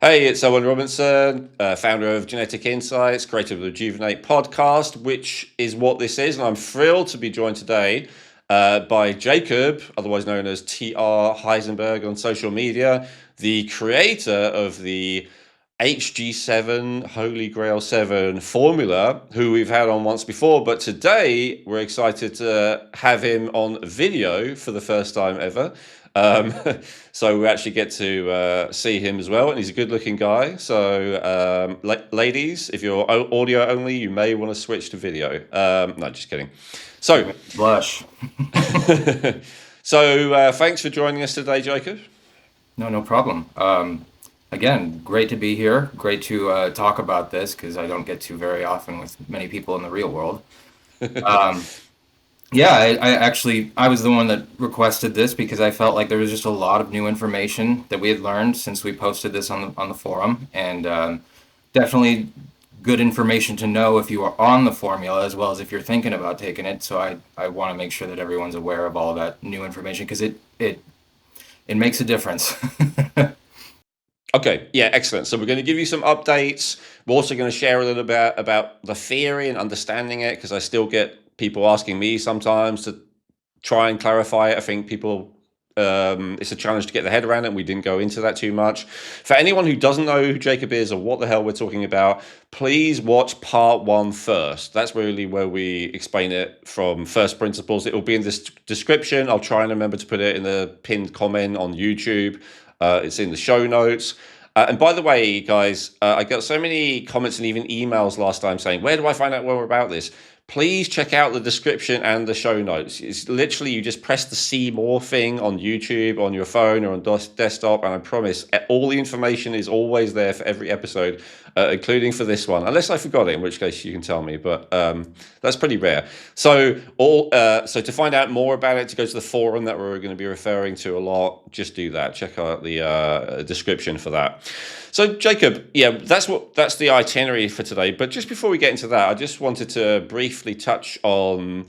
Hey, it's Owen Robinson, founder of Genetic Insights, creator of the Rejuvenate podcast, which is what this is. And I'm thrilled to be joined today by Jacob, otherwise known as TR Heisenberg on social media, the creator of the HG7 Holy Grail 7 formula, who we've had on once before. But today we're excited to have him on video for the first time ever. Um, so we actually get to see him as well, and he's a good-looking guy. So, ladies, if you're audio only, you may want to switch to video. No, just kidding. So, Blush. thanks for joining us today, Jacob. No problem. Again, great to be here. Great to talk about this because I don't get to very often with many people in the real world. Um, yeah, I actually I was the one that requested this because I felt like there was just a lot of new information that we had learned since we posted this on the forum, and definitely good information to know if you are on the formula as well as if you're thinking about taking it. So I want to make sure that everyone's aware of all that new information because it makes a difference. Okay, yeah, excellent. So we're going to give you some updates. We're also going to share a little bit about the theory and understanding it because I still get people asking me sometimes to try and clarify it. I think people, it's a challenge to get their head around it, and we didn't go into that too much. For anyone who doesn't know who Jacob is or what the hell we're talking about, please watch part one first. That's really where we explain it from first principles. It will be in this description. I'll try and remember to put it in the pinned comment on YouTube. It's in the show notes. And by the way, guys, I got so many comments and even emails last time saying, where do I find out more about this? Please check out the description and the show notes. It's literally, you just press the see more thing on YouTube, on your phone or on desktop. And I promise all the information is always there for every episode, including for this one, unless I forgot it, in which case you can tell me, but that's pretty rare. So to find out more about it, to go to the forum that we're going to be referring to a lot, just do that. Check out the description for that. So Jacob, yeah, that's the itinerary for today. But just before we get into that, I just wanted to briefly touch on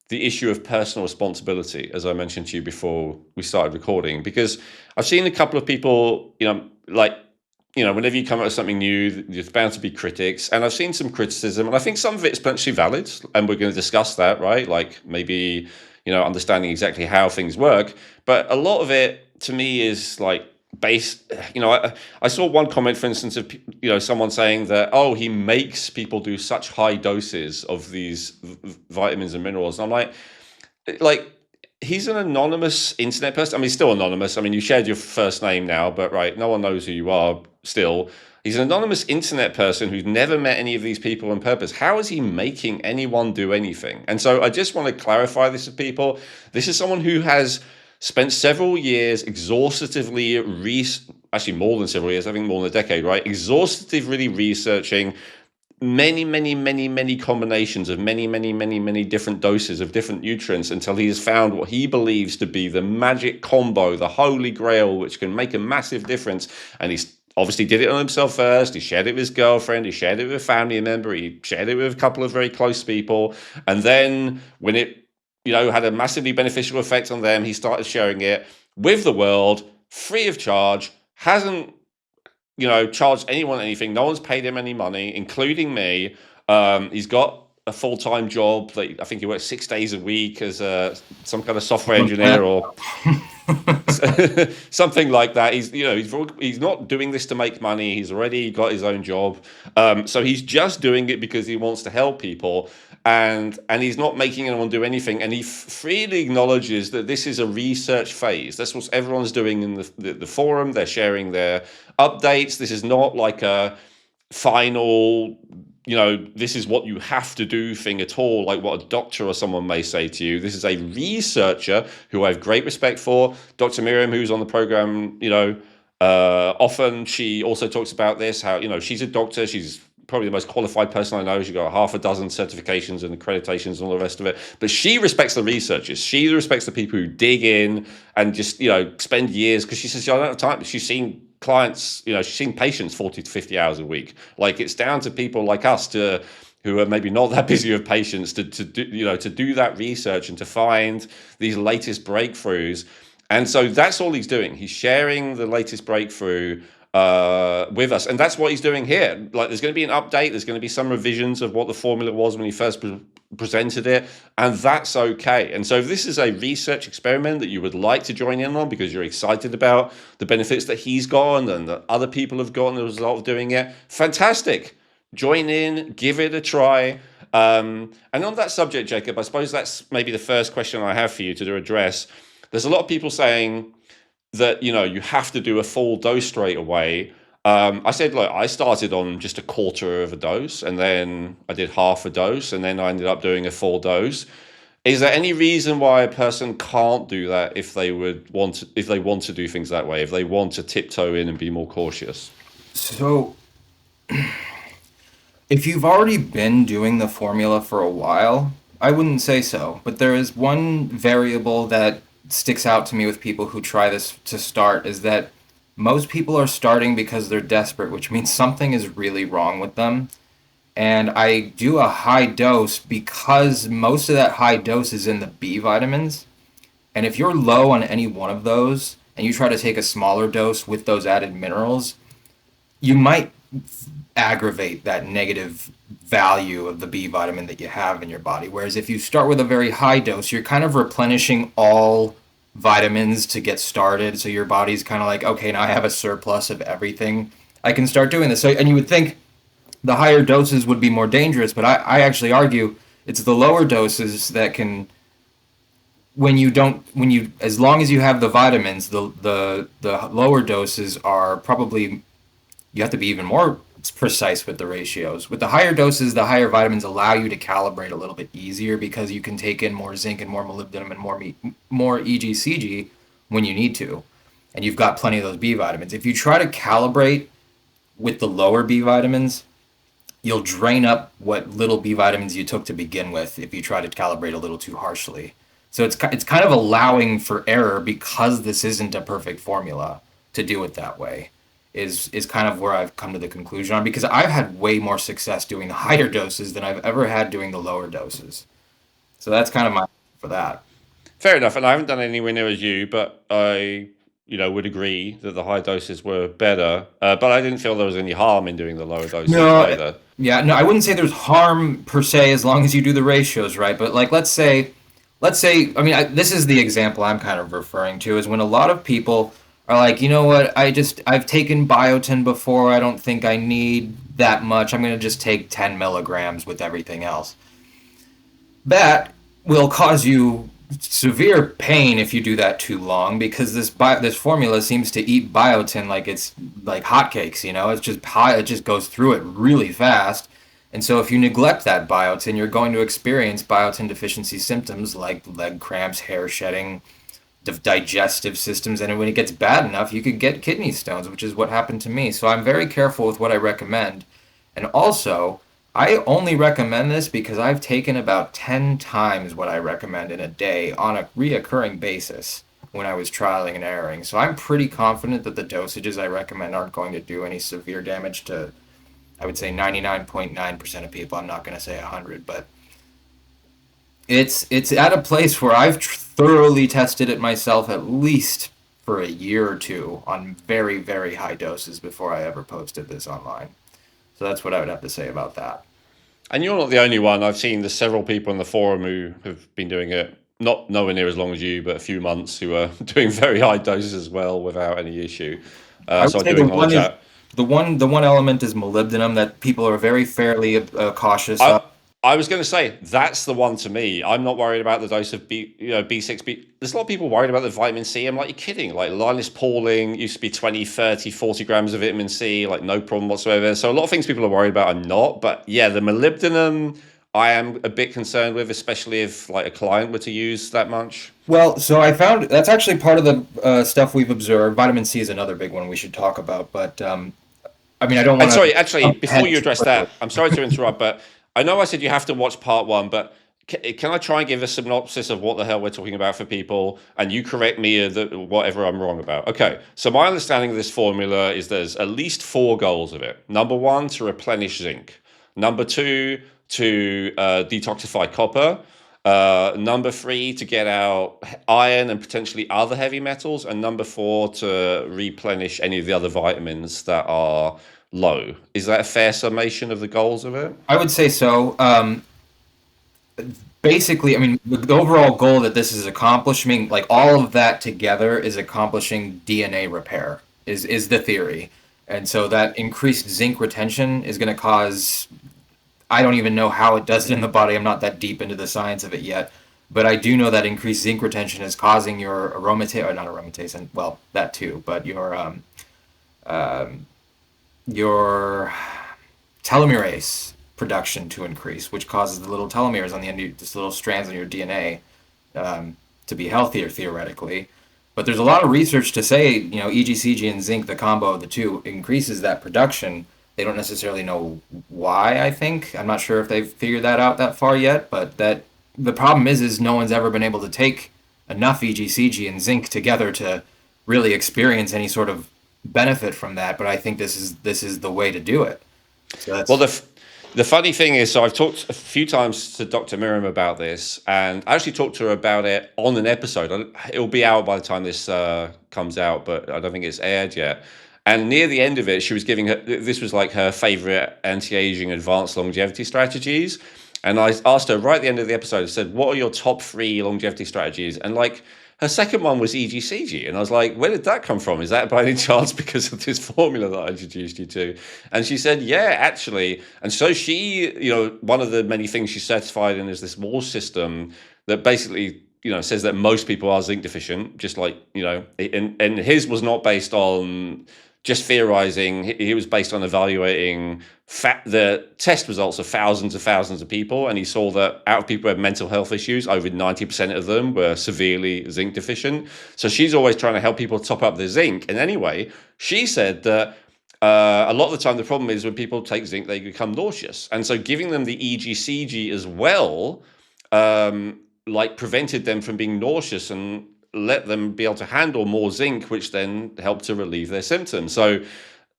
the issue of personal responsibility, as I mentioned to you before we started recording, because I've seen a couple of people, whenever you come up with something new, there's bound to be critics, and I've seen some criticism, and I think some of it's potentially valid, and we're going to discuss that, right? Like maybe, understanding exactly how things work, but a lot of it to me is like base. I saw one comment, for instance, of someone saying that, oh, he makes people do such high doses of these vitamins and minerals, and I'm like he's an anonymous internet person. I mean, he's still anonymous. I mean, you shared your first name now, but right, no one knows who you are still. He's an anonymous internet person who's never met any of these people on purpose. How is he making anyone do anything? And so I just want to clarify this with people. This is someone who has spent several years exhaustively, actually more than several years, I think more than a decade, right? Exhaustively researching many combinations of many different doses of different nutrients until he has found what he believes to be the magic combo, the holy grail, which can make a massive difference. And he's obviously did it on himself first. He shared it with his girlfriend. He shared it with a family member. He shared it with a couple of very close people. And then when it, had a massively beneficial effect on them, he started sharing it with the world, free of charge, hasn't charged anyone anything. No one's paid him any money, including me. He's got a full-time job that I think he works 6 days a week as some kind of software engineer or something like that. He's not doing this to make money. He's already got his own job. So he's just doing it because he wants to help people. And he's not making anyone do anything. And he freely acknowledges that this is a research phase. That's what everyone's doing in the forum. They're sharing their updates. This is not like a final, this is what you have to do thing at all, like what a doctor or someone may say to you. This is a researcher who I have great respect for. Dr. Miriam, who's on the program, often she also talks about this, how, she's a doctor. She's probably the most qualified person I know. She's got half a dozen certifications and accreditations and all the rest of it. But she respects the researchers. She respects the people who dig in and just, spend years, because she says, I don't have time. She's seen clients, she's seen patients 40 to 50 hours a week. Like, it's down to people like us who are maybe not that busy with patients to do that research and to find these latest breakthroughs. And so that's all he's doing. He's sharing the latest breakthrough with us, and that's what he's doing here. Like, there's going to be an update, there's going to be some revisions of what the formula was when he first presented it, and that's okay. And so if this is a research experiment that you would like to join in on because you're excited about the benefits that he's gotten and that other people have gotten as a result of doing it, fantastic. Join in, give it a try. And on that subject, Jacob, I suppose that's maybe the first question I have for you to address. There's a lot of people saying that, you have to do a full dose straight away. I said, look, I started on just a quarter of a dose, and then I did half a dose, and then I ended up doing a full dose. Is there any reason why a person can't do that if they want to do things that way, if they want to tiptoe in and be more cautious? So, if you've already been doing the formula for a while, I wouldn't say so. But there is one variable that sticks out to me with people who try this to start is that most people are starting because they're desperate, which means something is really wrong with them. And I do a high dose because most of that high dose is in the B vitamins. And if you're low on any one of those and you try to take a smaller dose with those added minerals, you might aggravate that negative value of the B vitamin that you have in your body. Whereas if you start with a very high dose, you're kind of replenishing all vitamins to get started. So your body's kind of like, okay, now I have a surplus of everything. I can start doing this. So, and you would think the higher doses would be more dangerous, but I actually argue it's the lower doses that can, as long as you have the vitamins, the lower doses are probably, you have to be even more precise with the ratios. With the higher doses, the higher vitamins allow you to calibrate a little bit easier because you can take in more zinc and more molybdenum and more EGCG when you need to, and you've got plenty of those B vitamins. If you try to calibrate with the lower B vitamins, you'll drain up what little B vitamins you took to begin with if you try to calibrate a little too harshly. So it's kind of allowing for error because this isn't a perfect formula to do it that way. Is kind of where I've come to the conclusion on, because I've had way more success doing the higher doses than I've ever had doing the lower doses. So that's kind of my for that. Fair enough, and I haven't done anywhere near as you, but I, would agree that the high doses were better. But I didn't feel there was any harm in doing the lower doses No, either. yeah, no, I wouldn't say there's harm per se as long as you do the ratios right. But like, let's say, I mean, this is the example I'm kind of referring to is when a lot of people are like, you know what, I've taken biotin before, I don't think I need that much, I'm going to just take 10 milligrams with everything else. That will cause you severe pain if you do that too long because this formula seems to eat biotin like it's like hotcakes, it's just it just goes through it really fast. And so if you neglect that biotin, you're going to experience biotin deficiency symptoms like leg cramps, hair shedding, digestive systems, and when it gets bad enough, you could get kidney stones, which is what happened to me. So I'm very careful with what I recommend. And also, I only recommend this because I've taken about 10 times what I recommend in a day on a reoccurring basis when I was trialing and erroring. So I'm pretty confident that the dosages I recommend aren't going to do any severe damage to, I would say, 99.9% of people. I'm not going to say 100, but it's at a place where I've thoroughly tested it myself at least for a year or two on very, very high doses before I ever posted this online. So that's what I would have to say about that. And you're not the only one. I've seen there's several people in the forum who have been doing it, not nowhere near as long as you, but a few months, who are doing very high doses as well without any issue. I would So I say do acknowledge that. the one element is molybdenum that people are very fairly cautious I, of. I was going to say that's the one to me. I'm not worried about the dose of B6. There's a lot of people worried about the vitamin C. I'm like, you're kidding. Like Linus Pauling used to be 20, 30, 40 grams of vitamin C, like no problem whatsoever. So a lot of things people are worried about, I'm not. But yeah, the molybdenum, I am a bit concerned with, especially if like a client were to use that much. Well, so I found that's actually part of the stuff we've observed. Vitamin C is another big one we should talk about, but I mean, I don't And want sorry, to actually, jump before ahead you too address quickly. that, I'm sorry to interrupt, but I know I said you have to watch part one, but can I try and give a synopsis of what the hell we're talking about for people, and you correct me whatever I'm wrong about? Okay, so my understanding of this formula is there's at least four goals of it. Number one, to replenish zinc. Number two, to detoxify copper. Number three, to get out iron and potentially other heavy metals. And number four, to replenish any of the other vitamins that are low. Is that a fair summation of the goals of it? I would say so. Basically, I mean, the overall goal that this is accomplishing, like all of that together, is accomplishing DNA repair. Is the theory, and so that increased zinc retention is going to cause. I don't even know how it does it in the body. I'm not that deep into the science of it yet, but I do know that increased zinc retention is causing your aromatase, or not aromatase, and well, that too, but your telomerase production to increase, which causes the little telomeres on the end, of just little strands on your DNA, to be healthier theoretically. But there's a lot of research to say, EGCG and zinc, the combo of the two, increases that production. They don't necessarily know why, I think. I'm not sure if they've figured that out that far yet, but that the problem is no one's ever been able to take enough EGCG and zinc together to really experience any sort of benefit from that. But I think this is the way to do it. So Well, that's the funny thing is, so I've talked a few times to Dr. Miriam about this, and I actually talked to her about it on an episode. It'll be out by the time this comes out, but I don't think it's aired yet. And near the end of it, she was giving her, this was like her favorite anti-aging advanced longevity strategies. And I asked her right at the end of the episode, I said, what are your top three longevity strategies? And like, her second one was EGCG. And I was like, where did that come from? Is that by any chance because of this formula that I introduced you to? And she said, yeah, actually. And so she, one of the many things she's certified in is this wall system that basically, says that most people are zinc deficient, just like, and his was not based on just theorizing. He was based on evaluating the test results of thousands of people, and he saw that out of people who had mental health issues, over 90% of them were severely zinc deficient. So she's always trying to help people top up their zinc. And anyway, she said that a lot of the time the problem is when people take zinc, they become nauseous. And so giving them the EGCG as well, prevented them from being nauseous and let them be able to handle more zinc, which then helped to relieve their symptoms. So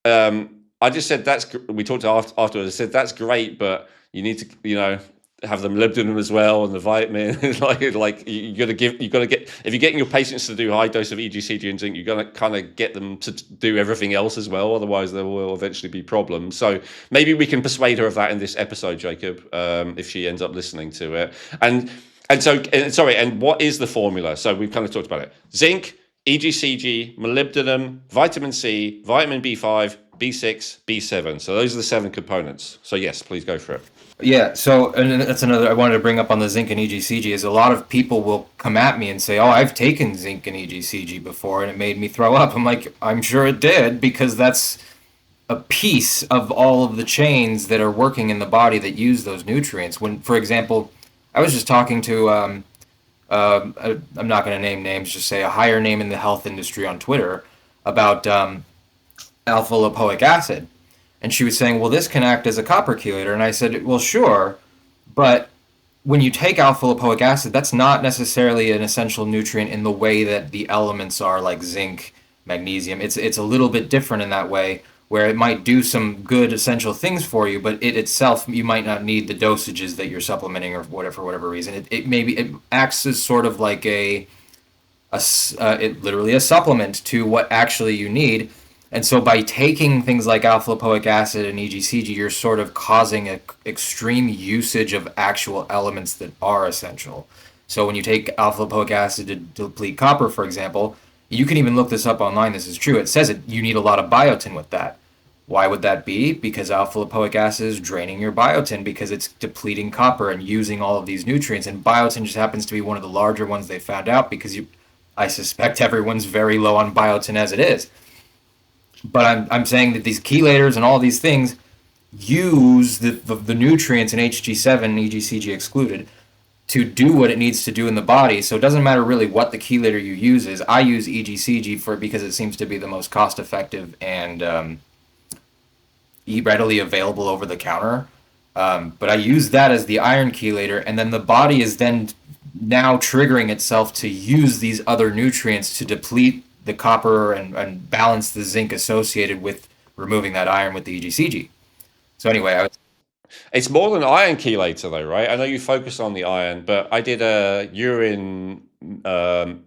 I just said we talked afterwards. I said that's great, but you need to have the molybdenum as well and the vitamin. you got to get, if you're getting your patients to do high dose of EGCG and zinc, you're going to kind of get them to do everything else as well. Otherwise, there will eventually be problems. So maybe we can persuade her of that in this episode, Jacob, if she ends up listening to it. And what is the formula? So we've kind of talked about it. Zinc, EGCG, molybdenum, vitamin C, vitamin B5, B6, B7. So those are the 7 components. So yes, please go for it. Yeah, so and that's another I wanted to bring up on the zinc and EGCG is a lot of people will come at me and say, "Oh, I've taken zinc and EGCG before and it made me throw up." I'm like, "I'm sure it did because that's a piece of all of the chains that are working in the body that use those nutrients." When, for example, I was just talking to I'm not going to name names, just say a higher name in the health industry on Twitter about alpha lipoic acid. And she was saying, well, this can act as a copper chelator. And I said, well, sure, but when you take alpha lipoic acid, that's not necessarily an essential nutrient in the way that the elements are, like zinc, magnesium. It's a little bit different in that way, where it might do some good essential things for you, but it itself, you might not need the dosages that you're supplementing or whatever, for whatever reason. It acts as sort of like literally a supplement to what actually you need. And so by taking things like alpha lipoic acid and EGCG, you're sort of causing an extreme usage of actual elements that are essential. So when you take alpha lipoic acid to deplete copper, for example, you can even look this up online. This is true. It says you need a lot of biotin with that. Why would that be? Because alpha lipoic acid is draining your biotin because it's depleting copper and using all of these nutrients. And biotin just happens to be one of the larger ones they found out because I suspect everyone's very low on biotin as it is. But I'm saying that these chelators and all these things use the nutrients in HG7, EGCG excluded, to do what it needs to do in the body. So it doesn't matter really what the chelator you use is. I use EGCG because it seems to be the most cost effective and readily available over the counter. But I use that as the iron chelator, and then the body is then now triggering itself to use these other nutrients to deplete the copper and balance the zinc associated with removing that iron with the EGCG. So anyway, It's more than iron chelator, though, right? I know you focus on the iron, but I did a urine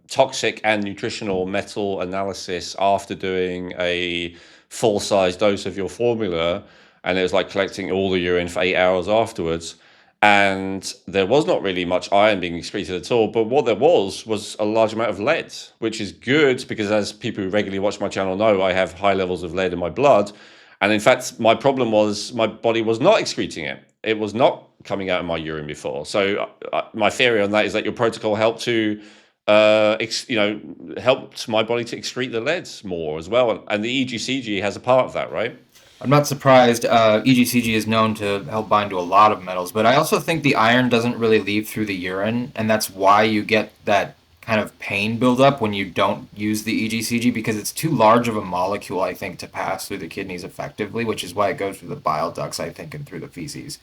toxic and nutritional metal analysis after doing a full size dose of your formula, and it was like collecting all the urine for 8 hours afterwards. And there was not really much iron being excreted at all, but what there was a large amount of lead, which is good because, as people who regularly watch my channel know, I have high levels of lead in my blood. And in fact, my problem was my body was not excreting it. It was not coming out of my urine before. So my theory on that is that your protocol helped to, helped my body to excrete the leads more as well. And the EGCG has a part of that, right? I'm not surprised. EGCG is known to help bind to a lot of metals, but I also think the iron doesn't really leave through the urine, and that's why you get that kind of pain buildup when you don't use the EGCG because it's too large of a molecule, I think, to pass through the kidneys effectively, which is why it goes through the bile ducts, I think, and through the feces.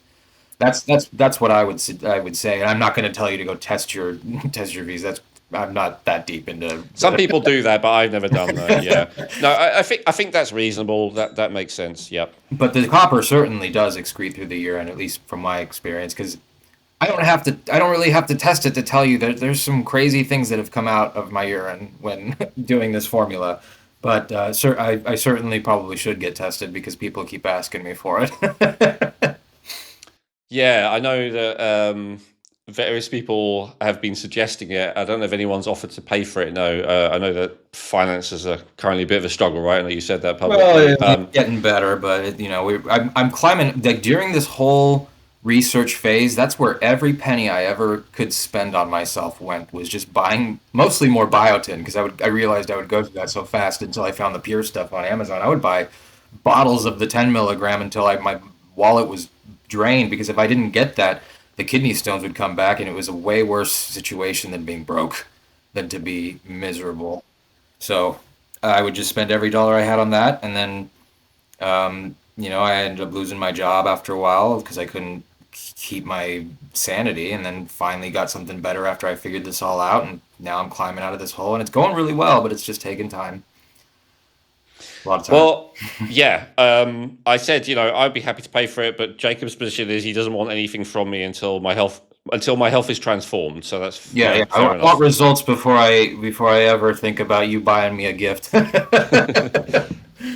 That's what I would say, and I'm not going to tell you to go test your test your feces. That's I'm not that deep into. Some people do that, but I've never done that. Yeah, no, I think that's reasonable. That makes sense. Yep. But the copper certainly does excrete through the urine, at least from my experience, because I don't have to. I don't really have to test it to tell you that there's some crazy things that have come out of my urine when doing this formula. But I certainly probably should get tested because people keep asking me for it. Yeah, I know that various people have been suggesting it. I don't know if anyone's offered to pay for it. No, I know that finances are currently a bit of a struggle, right? I know you said that Well, publicly. it's getting better, but I'm climbing like during this whole research phase. That's where every penny I ever could spend on myself went was just buying mostly more biotin because I realized I would go through that so fast until I found the pure stuff on Amazon. I would buy bottles of the 10 milligram until my wallet was drained because if I didn't get that, the kidney stones would come back, and it was a way worse situation than being broke, than to be miserable. So I would just spend every dollar I had on that, and then I ended up losing my job after a while because I couldn't keep my sanity, and then finally got something better after I figured this all out, and now I'm climbing out of this hole, and it's going really well, but it's just taking time, a lot of time. Well, yeah, I said, I'd be happy to pay for it, but Jacob's position is he doesn't want anything from me until my health is transformed. So that's Yeah, yeah. fair I want enough. results before I ever think about you buying me a gift.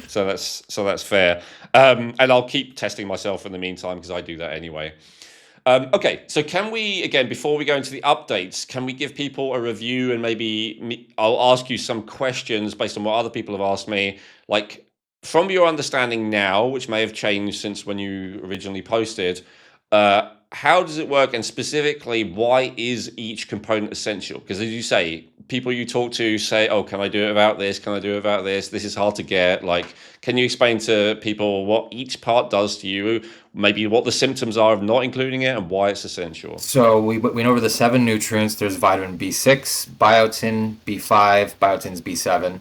So that's fair. And I'll keep testing myself in the meantime because I do that anyway. Okay, so can we, again, before we go into the updates, can we give people a review and maybe I'll ask you some questions based on what other people have asked me, like from your understanding now, which may have changed since when you originally posted, how does it work? And specifically, why is each component essential? Because as you say, people you talk to say, oh, can I do it without this? Can I do it without this? This is hard to get. Like, can you explain to people what each part does to you? Maybe what the symptoms are of not including it and why it's essential. So we went over the seven nutrients. There's vitamin B6, biotin, B5, biotin's B7,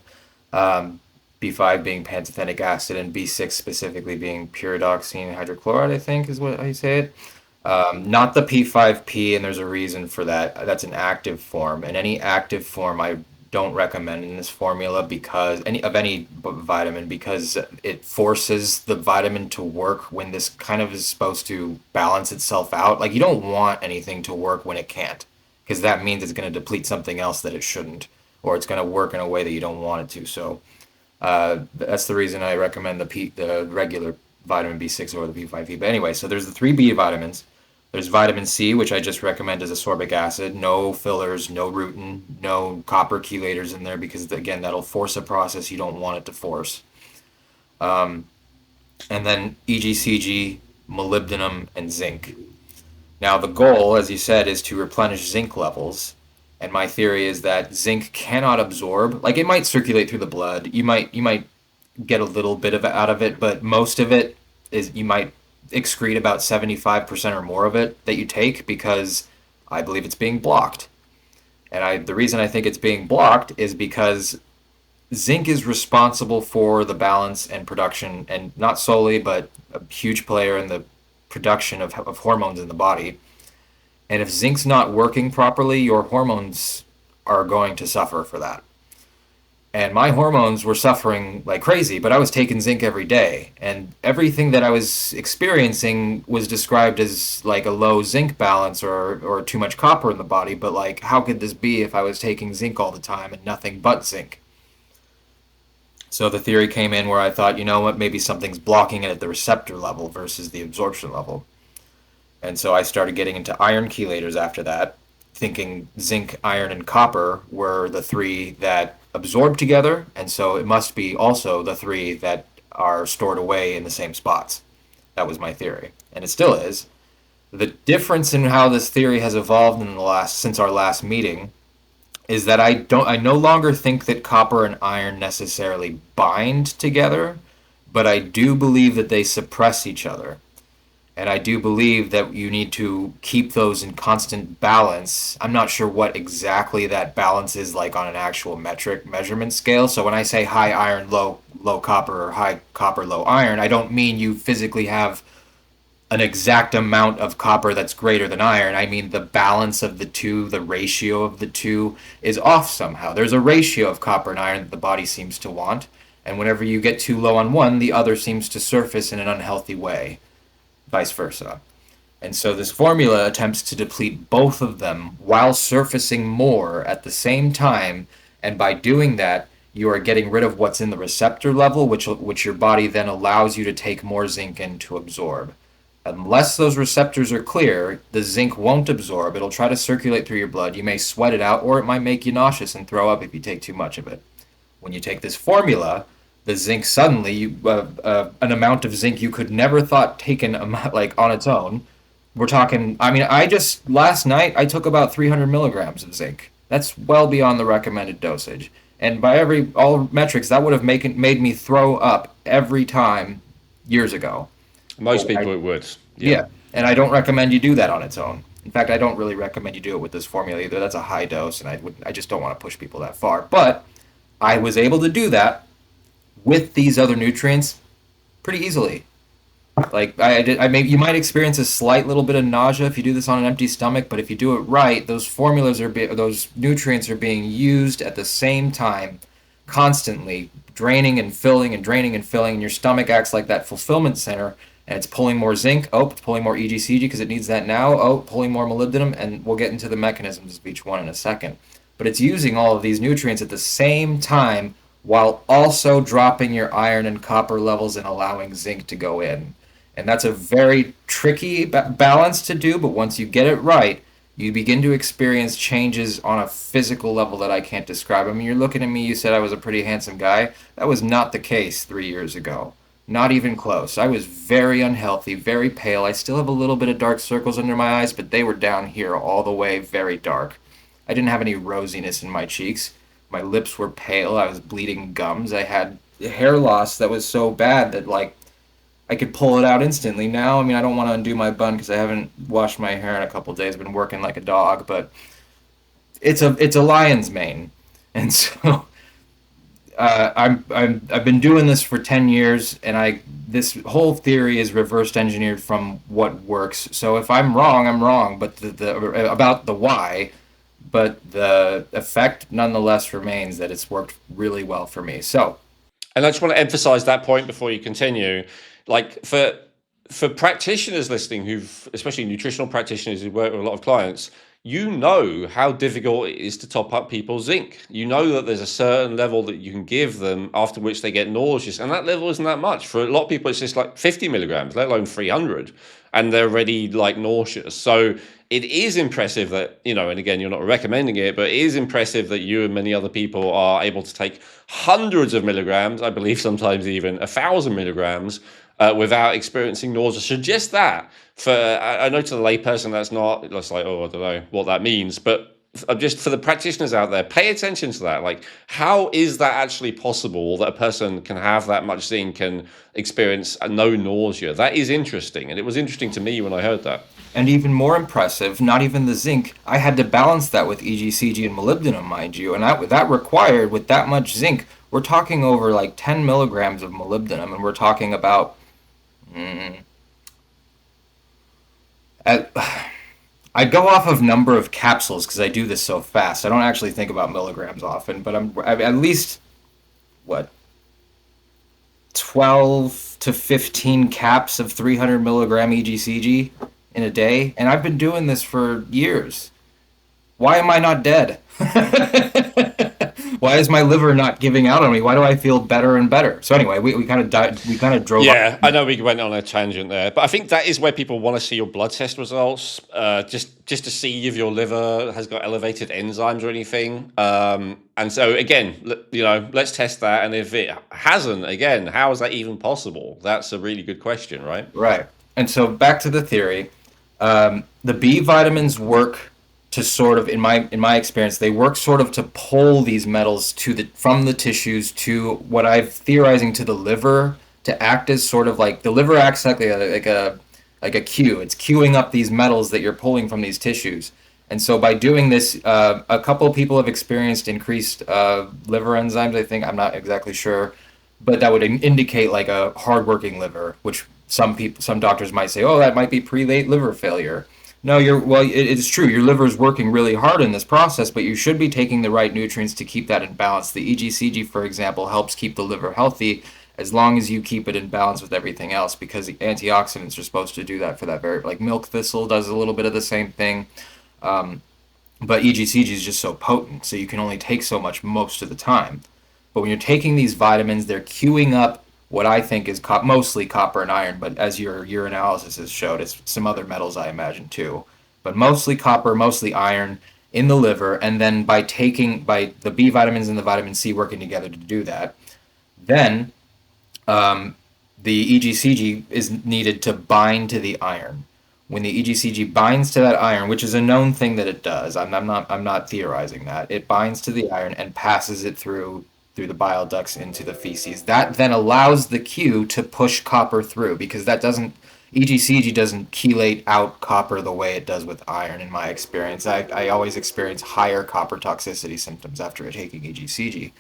um, B5 being pantothenic acid, and B6 specifically being pyridoxine hydrochloride, I think is how you say it. Not the P5P, and there's a reason for that. That's an active form, and any active form I don't recommend in this formula because any vitamin because it forces the vitamin to work when this kind of is supposed to balance itself out. Like you don't want anything to work when it can't, because that means it's going to deplete something else that it shouldn't, or it's going to work in a way that you don't want it to. So that's the reason I recommend the regular vitamin B6 or the P5P. But anyway, so there's the three B vitamins. There's vitamin C, which I just recommend as ascorbic acid. No fillers, no rutin, no copper chelators in there because, again, that'll force a process you don't want it to force. And then EGCG, molybdenum, and zinc. Now, the goal, as you said, is to replenish zinc levels. And my theory is that zinc cannot absorb, like it might circulate through the blood. You might get a little bit of it out of it, but most of it is you might excrete about 75% or more of it that you take because I believe it's being blocked. And the reason I think it's being blocked is because zinc is responsible for the balance and production, and not solely, but a huge player in the production of hormones in the body. And if zinc's not working properly, your hormones are going to suffer for that. and my hormones were suffering like crazy, but I was taking zinc every day, and everything that I was experiencing was described as like a low zinc balance or too much copper in the body. But like, how could this be if I was taking zinc all the time and nothing but zinc? So the theory came in where I thought, you know what, maybe something's blocking it at the receptor level versus the absorption level. And so I started getting into iron chelators after that, thinking zinc, iron, and copper were the three that absorb together, and so it must be also the three that are stored away in the same spots. That was my theory, and it still is. The difference in how this theory has evolved in the last since our last meeting is that I no longer think that copper and iron necessarily bind together, but I do believe that they suppress each other. And I do believe that you need to keep those in constant balance. I'm not sure what exactly that balance is like on an actual metric measurement scale. So when I say high iron, low copper, or high copper, low iron, I don't mean you physically have an exact amount of copper that's greater than iron. I mean the balance of the two, the ratio of the two is off somehow. There's a ratio of copper and iron that the body seems to want, and whenever you get too low on one, the other seems to surface in an unhealthy way, vice versa. And so this formula attempts to deplete both of them while surfacing more at the same time. And by doing that, you are getting rid of what's in the receptor level, which your body then allows you to take more zinc in to absorb. Unless those receptors are clear, the zinc won't absorb. It'll try to circulate through your blood. You may sweat it out, or it might make you nauseous and throw up if you take too much of it. When you take this formula, the zinc suddenly, an amount of zinc you could never thought taken like on its own. We're talking. I mean, I just last night I took about 300 milligrams of zinc. That's well beyond the recommended dosage, and by all metrics, that would have made me throw up every time years ago. Most I, people it would. Yeah. yeah, and I don't recommend you do that on its own. In fact, I don't really recommend you do it with this formula either. That's a high dose, and I just don't want to push people that far. But I was able to do that with these other nutrients pretty easily. Like I may you might experience a slight little bit of nausea if you do this on an empty stomach, but if you do it right, those nutrients are being used at the same time, constantly draining and filling and draining and filling, and your stomach acts like that fulfillment center, and it's pulling more zinc. Oh, it's pulling more EGCG because it needs that now. Oh, pulling more molybdenum, and we'll get into the mechanisms of each one in a second. But it's using all of these nutrients at the same time while also dropping your iron and copper levels and allowing zinc to go in. And that's a very tricky balance to do, but once you get it right, you begin to experience changes on a physical level that I can't describe. I mean, you're looking at me, you said I was a pretty handsome guy. That was not the case 3 years ago. Not even close. I was very unhealthy, very pale. I still have a little bit of dark circles under my eyes, but they were down here all the way, very dark. I didn't have any rosiness in my cheeks. My lips were pale. I was bleeding gums. I had hair loss that was so bad that, like, I could pull it out instantly. Now, I mean, I don't want to undo my bun because I haven't washed my hair in a couple of days. I've been working like a dog, but it's a lion's mane, and so I've been doing this for 10 years, and this whole theory is reversed engineered from what works. So if I'm wrong, I'm wrong, but the about the why, but the effect nonetheless remains that it's worked really well for me. So And I just want to emphasize that point before you continue. Like for practitioners listening, who've especially nutritional practitioners who work with a lot of clients, you know how difficult it is to top up people's zinc. You know that there's a certain level that you can give them after which they get nauseous, and that level isn't that much. For a lot of people, it's just like 50 milligrams, let alone 300, and they're already like nauseous. So it is impressive that, and again, you're not recommending it, but it is impressive that you and many other people are able to take hundreds of milligrams, I believe sometimes even 1,000 milligrams, without experiencing nausea. So just that, I know to the layperson that's not, that's like, oh, I don't know what that means, but just for the practitioners out there, pay attention to that. Like, how is that actually possible that a person can have that much zinc and experience no nausea? That is interesting, and it was interesting to me when I heard that. and even more impressive, not even the zinc. I had to balance that with EGCG and molybdenum, mind you, and that required with that much zinc. We're talking over like 10 milligrams of molybdenum, and we're talking about. At, I go off of number of capsules because I do this so fast. I don't actually think about milligrams often, but I'm at least what, 12 to 15 caps of 300 milligram EGCG in a day, and I've been doing this for years. Why am I not dead? Why is my liver not giving out on me? Why do I feel better and better? So anyway, we kind of we kind of drove Yeah, I off. know we went on a tangent there, but I think that is where people want to see your blood test results, just to see if your liver has got elevated enzymes or anything. And so again, let's test that. And if it hasn't, again, how is that even possible? That's a really good question, right? Right. And so back to the theory. The B vitamins work to sort of, in my experience, they work sort of to pull these metals to the from the tissues to what I'm theorizing to the liver to act as sort of like the liver acts like a cue. It's queuing up these metals that you're pulling from these tissues. And so by doing this, a couple of people have experienced increased liver enzymes. I think I'm not exactly sure, but that would indicate like a hardworking liver, which some doctors might say, oh, that might be pre-late liver failure. No, it's true. Your liver is working really hard in this process, but you should be taking the right nutrients to keep that in balance. The EGCG, for example, helps keep the liver healthy as long as you keep it in balance with everything else, because the antioxidants are supposed to do that for that very, like milk thistle does a little bit of the same thing. Um, but EGCG is just so potent, so you can only take so much most of the time. But when you're taking these vitamins, they're queuing up what I think is mostly copper and iron, but as your analysis has showed, it's some other metals I imagine too. But mostly copper, mostly iron in the liver, and then by the B vitamins and the vitamin C working together to do that, then um, the EGCG is needed to bind to the iron. When the EGCG binds to that iron, which is a known thing that it does, I'm not theorizing that. It binds to the iron and passes it through the bile ducts into the feces. That then allows the cue to push copper through, because that doesn't EGCG doesn't chelate out copper the way it does with iron in my experience. I always experience higher copper toxicity symptoms after taking EGCG.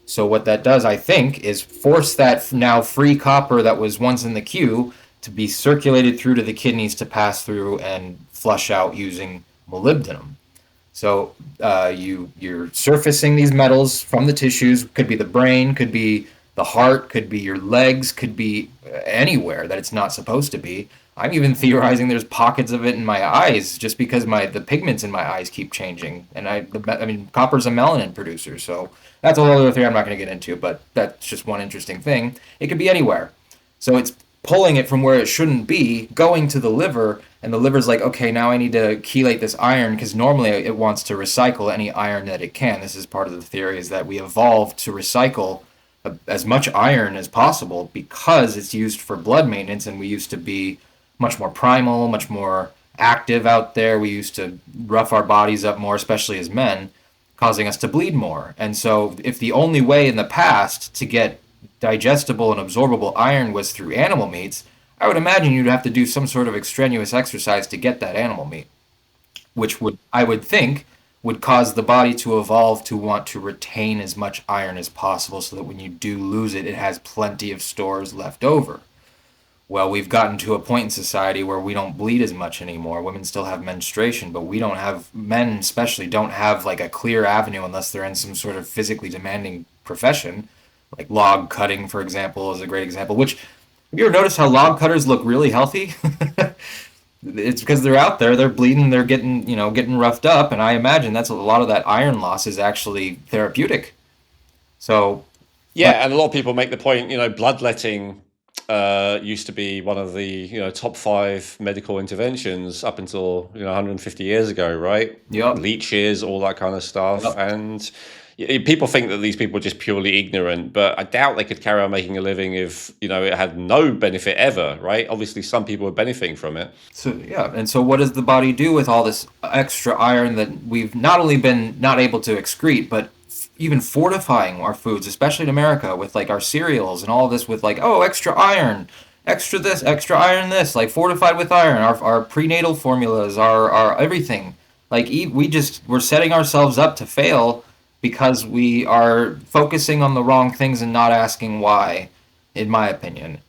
So what that does, I think, is force that now free copper that was once in the queue to be circulated through to the kidneys to pass through and flush out using molybdenum. So you're surfacing these metals from the tissues. Could be the brain, could be the heart, could be your legs, could be anywhere that it's not supposed to be. I'm even theorizing there's pockets of it in my eyes just because the pigments in my eyes keep changing. And I mean, copper's a melanin producer, so that's a whole other thing I'm not going to get into. But that's just one interesting thing. It could be anywhere. So it's pulling it from where it shouldn't be, going to the liver, and the liver's like, okay, now I need to chelate this iron because normally it wants to recycle any iron that it can. This is part of the theory, is that we evolved to recycle as much iron as possible because it's used for blood maintenance, and we used to be much more primal, much more active out there. We used to rough our bodies up more, especially as men, causing us to bleed more. And so if the only way in the past to get digestible and absorbable iron was through animal meats, I would imagine you'd have to do some sort of extraneous exercise to get that animal meat, which I would think, would cause the body to evolve to want to retain as much iron as possible so that when you do lose it, it has plenty of stores left over. Well, we've gotten to a point in society where we don't bleed as much anymore. Women still have menstruation, but we don't have, men especially, don't have like a clear avenue unless they're in some sort of physically demanding profession. Like log cutting, for example, is a great example. Which, have you ever noticed how log cutters look really healthy? It's because they're out there, they're bleeding, they're getting roughed up, and I imagine that's a lot of that iron loss is actually therapeutic. So, but Yeah, and a lot of people make the point, bloodletting used to be one of the top five medical interventions up until 150 years ago, right? yep, Leeches, all that kind of stuff, yep. and people think that these people are just purely ignorant, but I doubt they could carry on making a living if it had no benefit ever, right? Obviously, some people are benefiting from it. So yeah, and so what does the body do with all this extra iron that we've not only been not able to excrete, but even fortifying our foods, especially in America, with like our cereals and all of this with like, oh, extra iron, extra this, extra iron this, like fortified with iron, our prenatal formulas, our everything. Like we're setting ourselves up to fail because we are focusing on the wrong things and not asking why, in my opinion.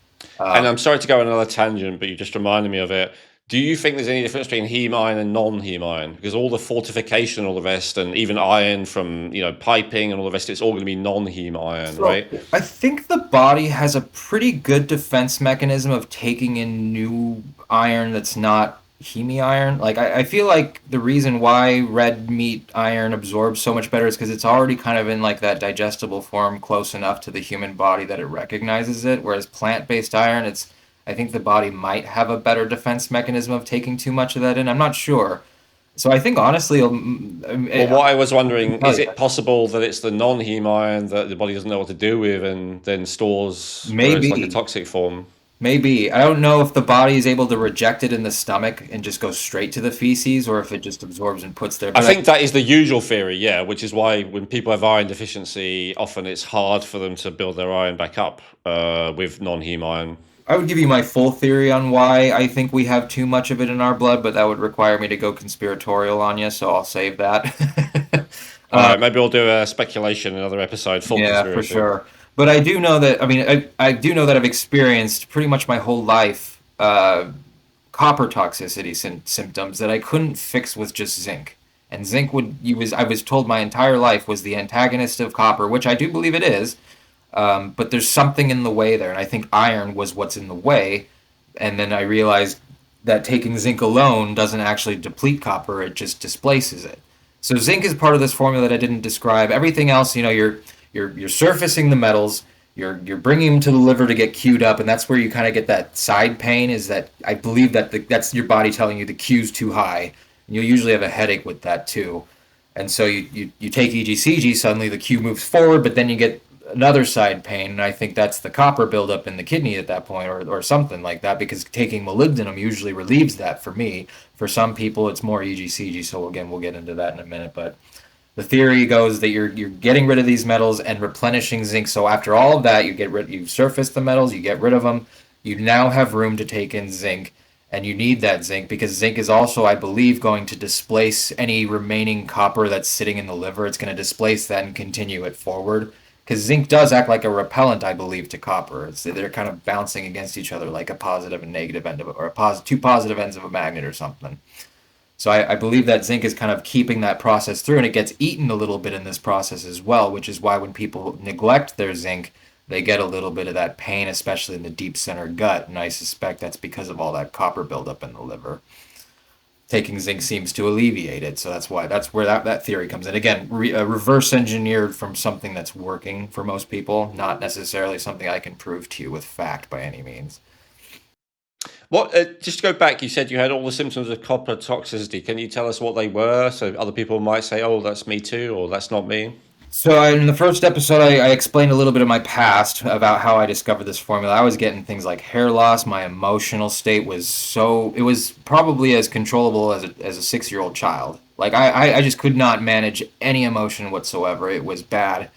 And Um, I'm sorry to go on another tangent, but you just reminded me of it. Do you think there's any difference between heme iron and non-heme iron? Because all the fortification, all the rest, and even iron from piping and all the rest, it's all going to be non-heme iron, So right? I think the body has a pretty good defense mechanism of taking in new iron that's not heme iron. Like I feel like the reason why red meat iron absorbs so much better is because it's already kind of in like that digestible form close enough to the human body that it recognizes it. Whereas plant-based iron, it's I think the body might have a better defense mechanism of taking too much of that in. I'm not sure. So I think honestly, Well, what I was I can wondering, tell is you. it possible that it's the non-heme iron that the body doesn't know what to do with and then stores where it's like a Maybe. toxic form? Maybe. I don't know if the body is able to reject it in the stomach and just go straight to the feces or if it just absorbs and puts there. I But think that is the usual theory, yeah, which is why when people have iron deficiency, often it's hard for them to build their iron back up with non-heme iron. I would give you my full theory on why I think we have too much of it in our blood, but that would require me to go conspiratorial on you, so I'll save that. All uh, right, maybe we'll do a speculation in another episode, full yeah, for conspiracy. sure. But I do know that, I mean, I do know that I've experienced pretty much my whole life copper toxicity symptoms that I couldn't fix with just zinc. And zinc I was told my entire life was the antagonist of copper, which I do believe it is. But there's something in the way there, and I think iron was what's in the way. And then I realized that taking zinc alone doesn't actually deplete copper; it just displaces it. So zinc is part of this formula that I didn't describe. Everything else, you're surfacing the metals. You're bringing them to the liver to get queued up, and that's where you kind of get that side pain. Is that I believe that that's your body telling you the queue's too high. And you'll usually have a headache with that too. And so you take EGCG, suddenly the queue moves forward, but then you get another side pain, and I think that's the copper buildup in the kidney at that point, or something like that, because taking molybdenum usually relieves that for me. For some people, it's more EGCG, so again, we'll get into that in a minute, but the theory goes that you're getting rid of these metals and replenishing zinc. So after all of that, you surface the metals, you get rid of them. You now have room to take in zinc, and you need that zinc because zinc is also, I believe, going to displace any remaining copper that's sitting in the liver. It's going to displace that and continue it forward. Because zinc does act like a repellent, I believe, to copper. They're kind of bouncing against each other like a positive and negative end of it, or two positive ends of a magnet or something. So I believe that zinc is kind of keeping that process through, and it gets eaten a little bit in this process as well, which is why when people neglect their zinc, they get a little bit of that pain, especially in the deep center gut. And I suspect that's because of all that copper buildup in the liver. Taking zinc seems to alleviate it, so that's where that theory comes in. Again, reverse engineered from something that's working for most people, not necessarily something I can prove to you with fact by any means. What? Just to go back, you said you had all the symptoms of copper toxicity. Can you tell us what they were, so other people might say, "Oh, that's me too," or "That's not me"? So in the first episode, I explained a little bit of my past about how I discovered this formula. I was getting things like hair loss. My emotional state it was probably as controllable as a 6-year-old child. Like I just could not manage any emotion whatsoever. It was bad.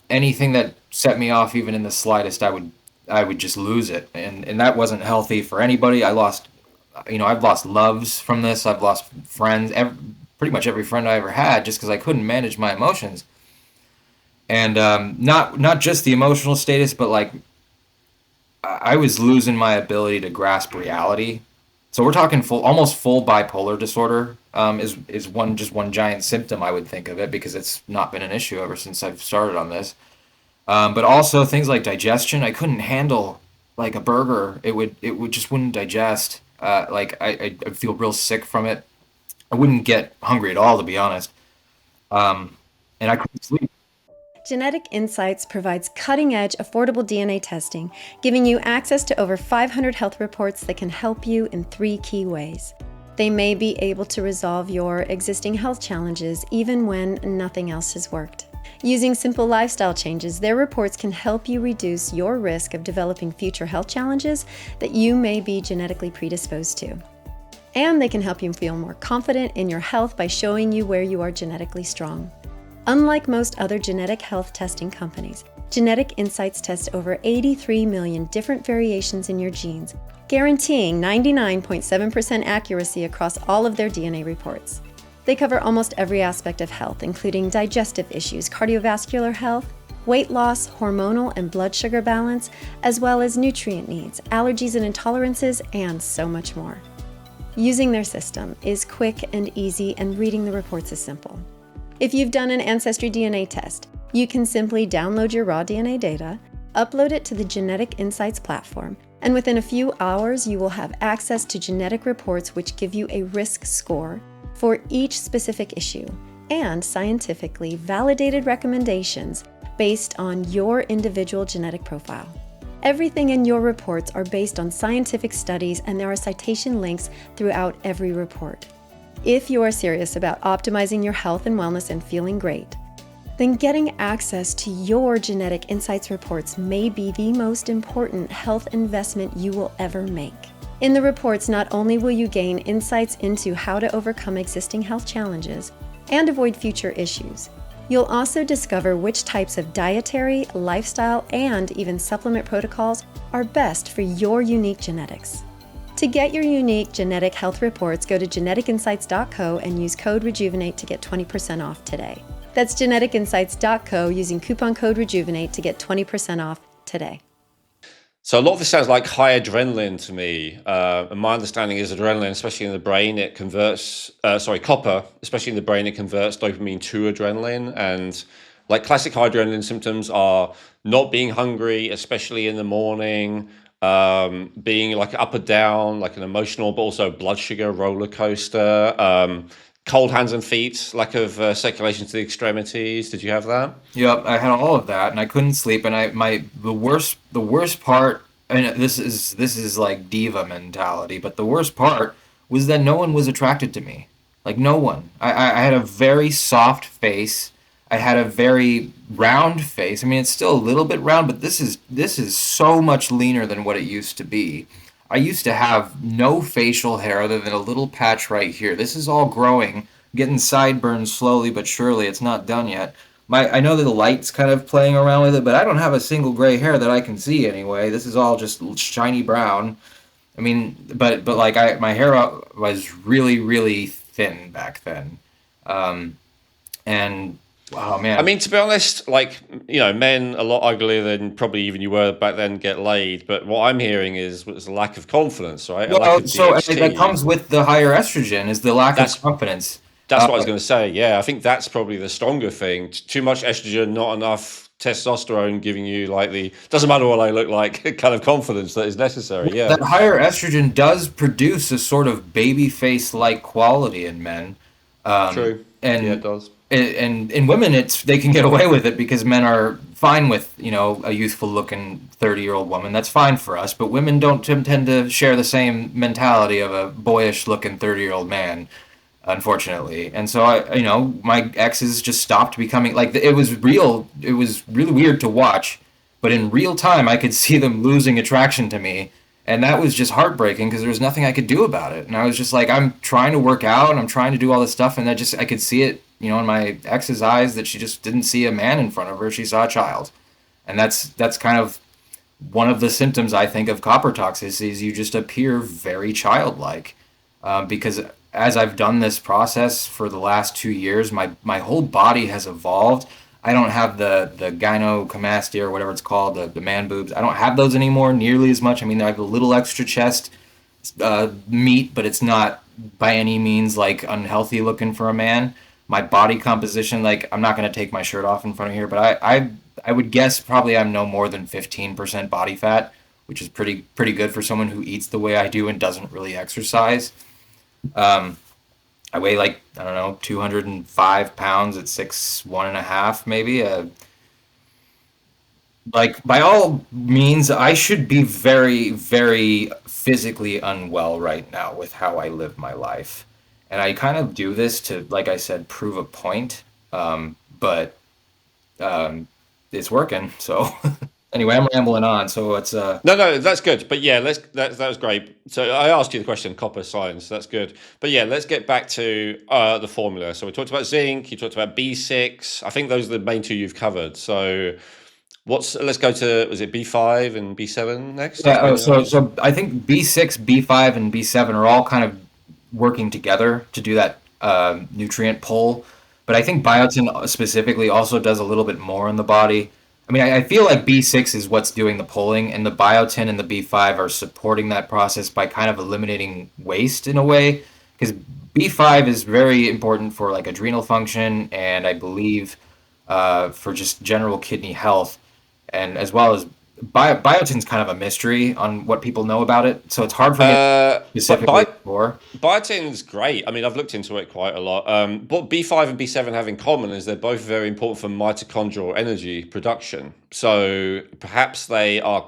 Anything that set me off, even in the slightest, I would just lose it, and that wasn't healthy for anybody. I've lost loves from this. I've lost friends, pretty much every friend I ever had, just because I couldn't manage my emotions. And not just the emotional status, but like I was losing my ability to grasp reality. So we're talking almost full bipolar disorder. Is one giant symptom I would think of it because it's not been an issue ever since I've started on this. But also things like digestion. I couldn't handle like a burger. It would just wouldn't digest. I'd feel real sick from it. I wouldn't get hungry at all, to be honest. And I couldn't sleep. Genetic Insights provides cutting-edge, affordable DNA testing, giving you access to over 500 health reports that can help you in 3 key ways. They may be able to resolve your existing health challenges even when nothing else has worked. Using simple lifestyle changes, their reports can help you reduce your risk of developing future health challenges that you may be genetically predisposed to. And they can help you feel more confident in your health by showing you where you are genetically strong. Unlike most other genetic health testing companies, Genetic Insights tests over 83 million different variations in your genes, guaranteeing 99.7% accuracy across all of their DNA reports. They cover almost every aspect of health, including digestive issues, cardiovascular health, weight loss, hormonal and blood sugar balance, as well as nutrient needs, allergies and intolerances, and so much more. Using their system is quick and easy, and reading the reports is simple. If you've done an Ancestry DNA test, you can simply download your raw DNA data, upload it to the Genetic Insights platform, and within a few hours you will have access to genetic reports which give you a risk score for each specific issue and scientifically validated recommendations based on your individual genetic profile. Everything in your reports are based on scientific studies, and there are citation links throughout every report. If you are serious about optimizing your health and wellness and feeling great, then getting access to your Genetic Insights reports may be the most important health investment you will ever make. In the reports, not only will you gain insights into how to overcome existing health challenges and avoid future issues, you'll also discover which types of dietary, lifestyle, and even supplement protocols are best for your unique genetics. To get your unique genetic health reports, go to geneticinsights.co and use code Rejuvenate to get 20% off today. That's geneticinsights.co using coupon code Rejuvenate to get 20% off today. So a lot of this sounds like high adrenaline to me. And my understanding is adrenaline, especially in the brain, it converts, copper, especially in the brain, it converts dopamine to adrenaline. And like classic high adrenaline symptoms are not being hungry, especially in the morning, being like up or down, like an emotional, but also blood sugar roller coaster, cold hands and feet, lack of circulation to the extremities. Did you have that? Yep, I had all of that, and I couldn't sleep. And the worst part, and this is like diva mentality, but the worst part was that no one was attracted to me. Like no one. I had a very soft face. I had a very round face. I mean, it's still a little bit round, but this is so much leaner than what it used to be. I used to have no facial hair other than a little patch right here. This is all growing, getting sideburns slowly but surely. It's not done yet. I know that the light's kind of playing around with it, but I don't have a single gray hair that I can see anyway. This is all just shiny brown. I mean, but like my hair was really, really thin back then. And oh man. I mean, to be honest, like, men a lot uglier than probably even you were back then get laid. But what I'm hearing was a lack of confidence, right? A lack Well, of so DHT. that comes with the higher estrogen is the lack of confidence. That's what I was going to say. Yeah, I think that's probably the stronger thing. Too much estrogen, not enough testosterone, giving you doesn't matter what I look like, kind of confidence that is necessary. Yeah. That higher estrogen does produce a sort of baby face-like quality in men. True. And yeah, it does. And in women, they can get away with it because men are fine with, a youthful-looking 30-year-old woman. That's fine for us, but women don't tend to share the same mentality of a boyish-looking 30-year-old man, unfortunately. And so my exes just stopped becoming like it was real. It was really weird to watch, but in real time, I could see them losing attraction to me. And that was just heartbreaking because there was nothing I could do about it. And I was just like, I'm trying to work out and I'm trying to do all this stuff. And I could see it, in my ex's eyes that she just didn't see a man in front of her. She saw a child. And that's kind of one of the symptoms, I think, of copper toxicity is you just appear very childlike. Because as I've done this process for the last 2 years, my whole body has evolved. I don't have the gynecomastia or whatever it's called, the man boobs. I don't have those anymore nearly as much. I mean, I have a little extra chest meat, but it's not by any means like unhealthy looking for a man. My body composition, like I'm not going to take my shirt off in front of here, but I would guess probably I'm no more than 15% body fat, which is pretty good for someone who eats the way I do and doesn't really exercise. I weigh 205 pounds at 6'1.5", maybe. By all means, I should be very, very physically unwell right now with how I live my life. And I kind of do this to, like I said, prove a point. But it's working. So anyway, I'm rambling on. So it's No, that's good. But yeah, that was great. So I asked you the question, copper science. That's good. But yeah, let's get back to the formula. So we talked about zinc. You talked about B6. I think those are the main two you've covered. So let's go to, was it B5 and B7 next? Yeah. So I think B6, B5, and B7 are all kind of working together to do that nutrient pull. But I think biotin specifically also does a little bit more in the body. I mean, I feel like B6 is what's doing the pulling, and the biotin and the B5 are supporting that process by kind of eliminating waste in a way. Because B5 is very important for like adrenal function, and I believe for just general kidney health, and as well as biotin's kind of a mystery on what people know about it, so it's hard for me to But specifically explore. biotin's great. I mean, I've looked into it quite a lot. What B5 and B7 have in common is they're both very important for mitochondrial energy production. So perhaps they are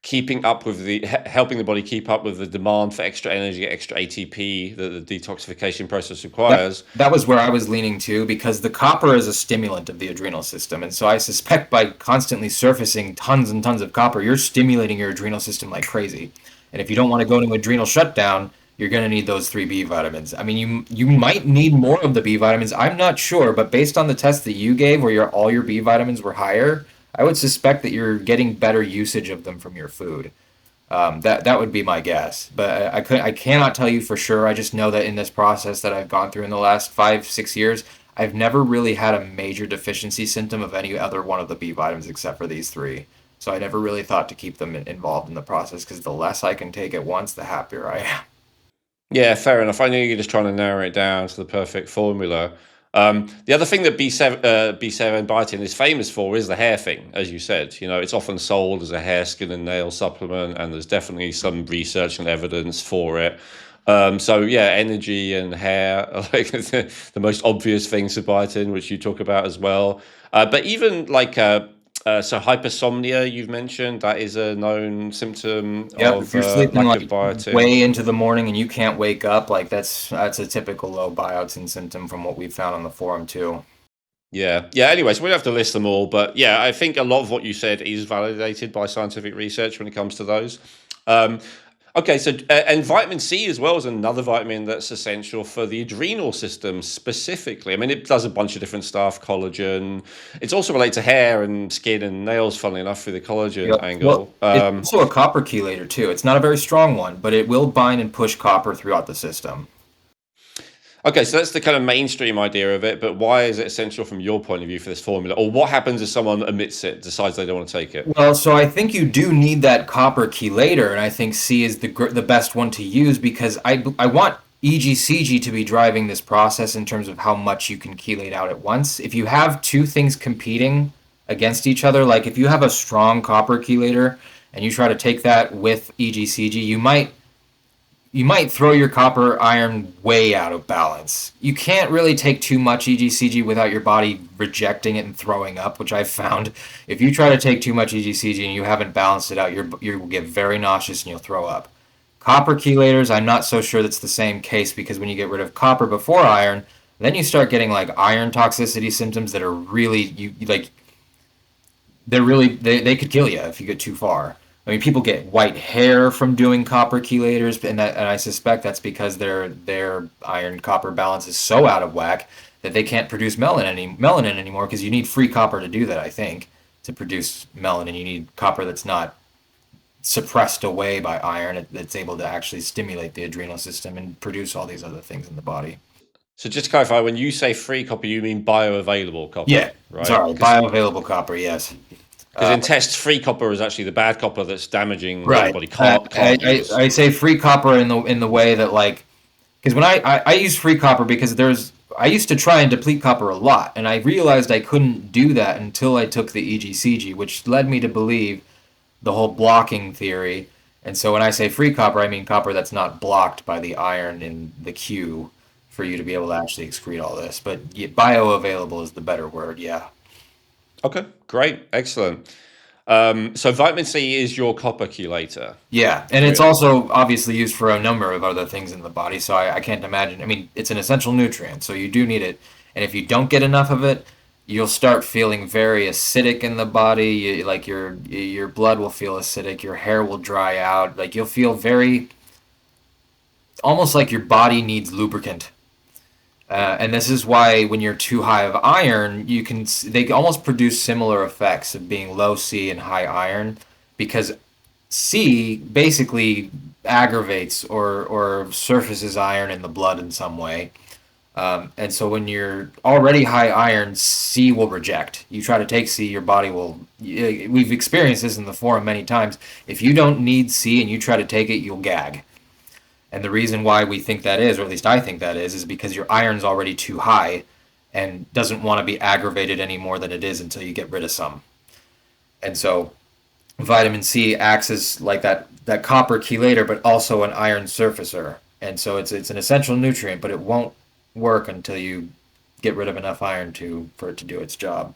keeping up with helping the body keep up with the demand for extra energy, extra ATP that the detoxification process That requires. that was where I was leaning to because the copper is a stimulant of the adrenal system, and so I suspect by constantly surfacing tons and tons of copper, you're stimulating your adrenal system like crazy. And if you don't want to go into adrenal shutdown, you're going to need those three B vitamins. I mean, you might need more of the B vitamins. I'm not sure, but based on the test that you gave, where all your B vitamins were higher, I would suspect that you're getting better usage of them from your food. That would be my guess, but I cannot tell you for sure. I just know that in this process that I've gone through in the last 5 6 years, I've never really had a major deficiency symptom of any other one of the B vitamins except for these three. So I never really thought to keep them involved in the process because the less I can take at once, the happier I am. Yeah, fair enough. I know you're just trying to narrow it down to the perfect formula. The other thing that B7 biotin is famous for is the hair thing, as you said. You know, it's often sold as a hair, skin, and nail supplement, and there's definitely some research and evidence for it. So yeah, energy and hair are like the most obvious things to biotin, which you talk about as well. But even like so hypersomnia, you've mentioned that is a known symptom Yep, if of you're sleeping lack of like biotin. way into the morning and you can't wake up, like that's a typical low biotin symptom from what we've found on the forum too. Yeah. Yeah. Anyways, we don't have to list them all, but yeah, I think a lot of what you said is validated by scientific research when it comes to those. Um, okay. So, and vitamin C as well is another vitamin that's essential for the adrenal system specifically. I mean, it does a bunch of different stuff, collagen. It's also related to hair and skin and nails, funnily enough, through the collagen Yep. Well, angle. it's also a copper chelator too. It's not a very strong one, but it will bind and push copper throughout the system. Okay, so that's the kind of mainstream idea of it, but why is it essential from your point of view for this formula? Or what happens if someone omits it, decides they don't want to take it? Well, so I think you do need that copper chelator, and I think C is the best one to use because I want EGCG to be driving this process in terms of how much you can chelate out at once. If you have two things competing against each other, like if you have a strong copper chelator and you try to take that with EGCG, you might throw your copper iron way out of balance. You can't really take too much EGCG without your body rejecting it and throwing up, which I've found. If you try to take too much EGCG and you haven't balanced it out, you'll get very nauseous and you'll throw up. Copper chelators, I'm not so sure that's the same case because when you get rid of copper before iron, then you start getting like iron toxicity symptoms that are really like they could kill you if you get too far. I mean, people get white hair from doing copper chelators, and I suspect that's because their iron copper balance is so out of whack that they can't produce melanin anymore because you need free copper to do that. I think to produce melanin, you need copper that's not suppressed away by iron that's able to actually stimulate the adrenal system and produce all these other things in the body. So just to clarify, when you say free copper, you mean bioavailable copper, Yeah, right? sorry, bioavailable copper. Yes. Because in tests, free copper is actually the bad copper that's damaging that the Right. body I, can't use. I say free copper in the way that like because when I use free copper because I used to try and deplete copper a lot and I realized I couldn't do that until I took the EGCG, which led me to believe the whole blocking theory. And so when I say free copper, I mean copper that's not blocked by the iron in the Q for you to be able to actually excrete all this. But yeah, bioavailable is the better word. Yeah. Okay, great, excellent. So vitamin C is your copper chelator, Yeah, and it's really. also obviously used for a number of other things in the body, so I can't imagine. I mean, it's an essential nutrient, so you do need it. And if you don't get enough of it, you'll start feeling very acidic in the body. Like your blood will feel acidic, your hair will dry out. Like you'll feel very almost like your body needs lubricant. And this is why when you're too high of iron, they almost produce similar effects of being low C and high iron because C basically aggravates or surfaces iron in the blood in some way. And so when you're already high iron, C will reject. You try to take C, your body will. We've experienced this in the forum many times. If you don't need C and you try to take it, you'll gag. And the reason why we think that is, or at least I think that is because your iron's already too high and doesn't want to be aggravated any more than it is until you get rid of some. And so vitamin C acts as like that copper chelator, but also an iron surfacer. And so it's an essential nutrient, but it won't work until you get rid of enough iron for it to do its job.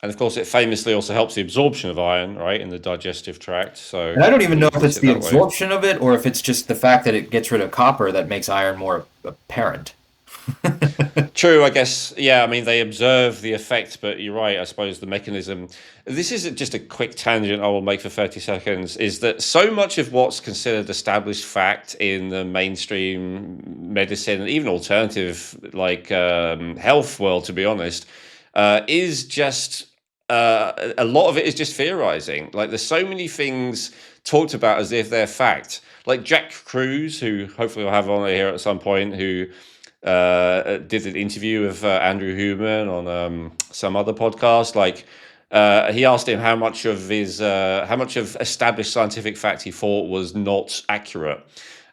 And of course, it famously also helps the absorption of iron, right, in the digestive tract. So, and I don't even know if it's the that way. absorption of it or if it's just the fact that it gets rid of copper that makes iron more apparent. True, I guess. Yeah, I mean, they observe the effect, but you're right. I suppose the mechanism. This is just a quick tangent I will make for 30 seconds. Is that so much of what's considered established fact in the mainstream medicine and even alternative like health world, to be honest, is just a lot of it is just theorizing. Like, there's so many things talked about as if they're fact. Like Jack Cruz, who hopefully we'll have on here at some point, who did an interview with Andrew Huberman on some other podcast. Like, he asked him how much of established scientific fact he thought was not accurate,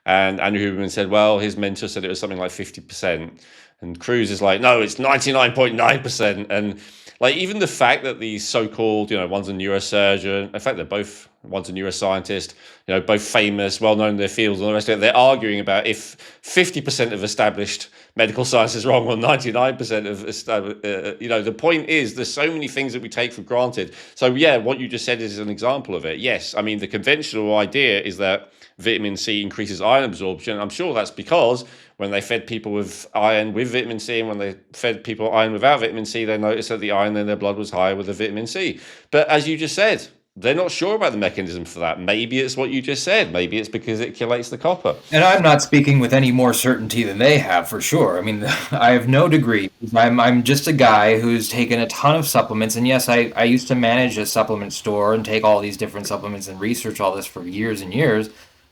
and Andrew Huberman said, well, his mentor said it was something like 50%, and Cruz is like, no, it's 99.9%, and like, even the fact that these so-called, one's a neurosurgeon, in fact, one's a neuroscientist, both famous, well-known in their fields and the rest of it, they're arguing about if 50% of established medical science is wrong or 99% of established, the point is there's so many things that we take for granted. So yeah, what you just said is an example of it. Yes, I mean, the conventional idea is that vitamin C increases iron absorption. I'm sure that's because when they fed people with iron with vitamin C and when they fed people iron without vitamin C, they noticed that the iron in their blood was higher with the vitamin C. But as you just said, they're not sure about the mechanism for that. Maybe it's what you just said. Maybe it's because it chelates the copper. And I'm not speaking with any more certainty than they have, for sure. I mean, I have no degree. I'm just a guy who's taken a ton of supplements. And yes, I used to manage a supplement store and take all these different supplements and research all this for years and years.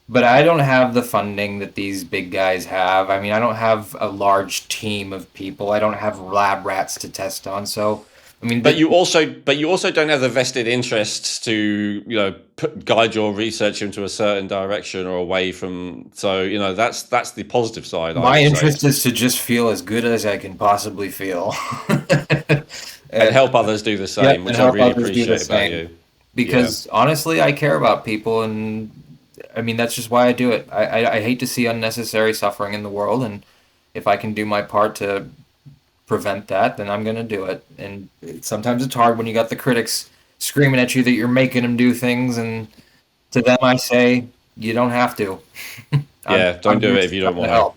But I don't have the funding that these big guys have. I mean, I don't have a large team of people. I don't have lab rats to test on. So, I mean, but you also don't have the vested interests to guide your research into a certain direction or away from. So that's the positive side. My interest is to just feel as good as I can possibly feel, and help others do the same, which I really appreciate about you. Because honestly, I care about people, and I mean that's just why I do it. I hate to see unnecessary suffering in the world, and if I can do my part to prevent that, then I'm going to do it. And sometimes it's hard when you got the critics screaming at you that you're making them do things, and to them I say, you don't have to. Don't do it if you don't want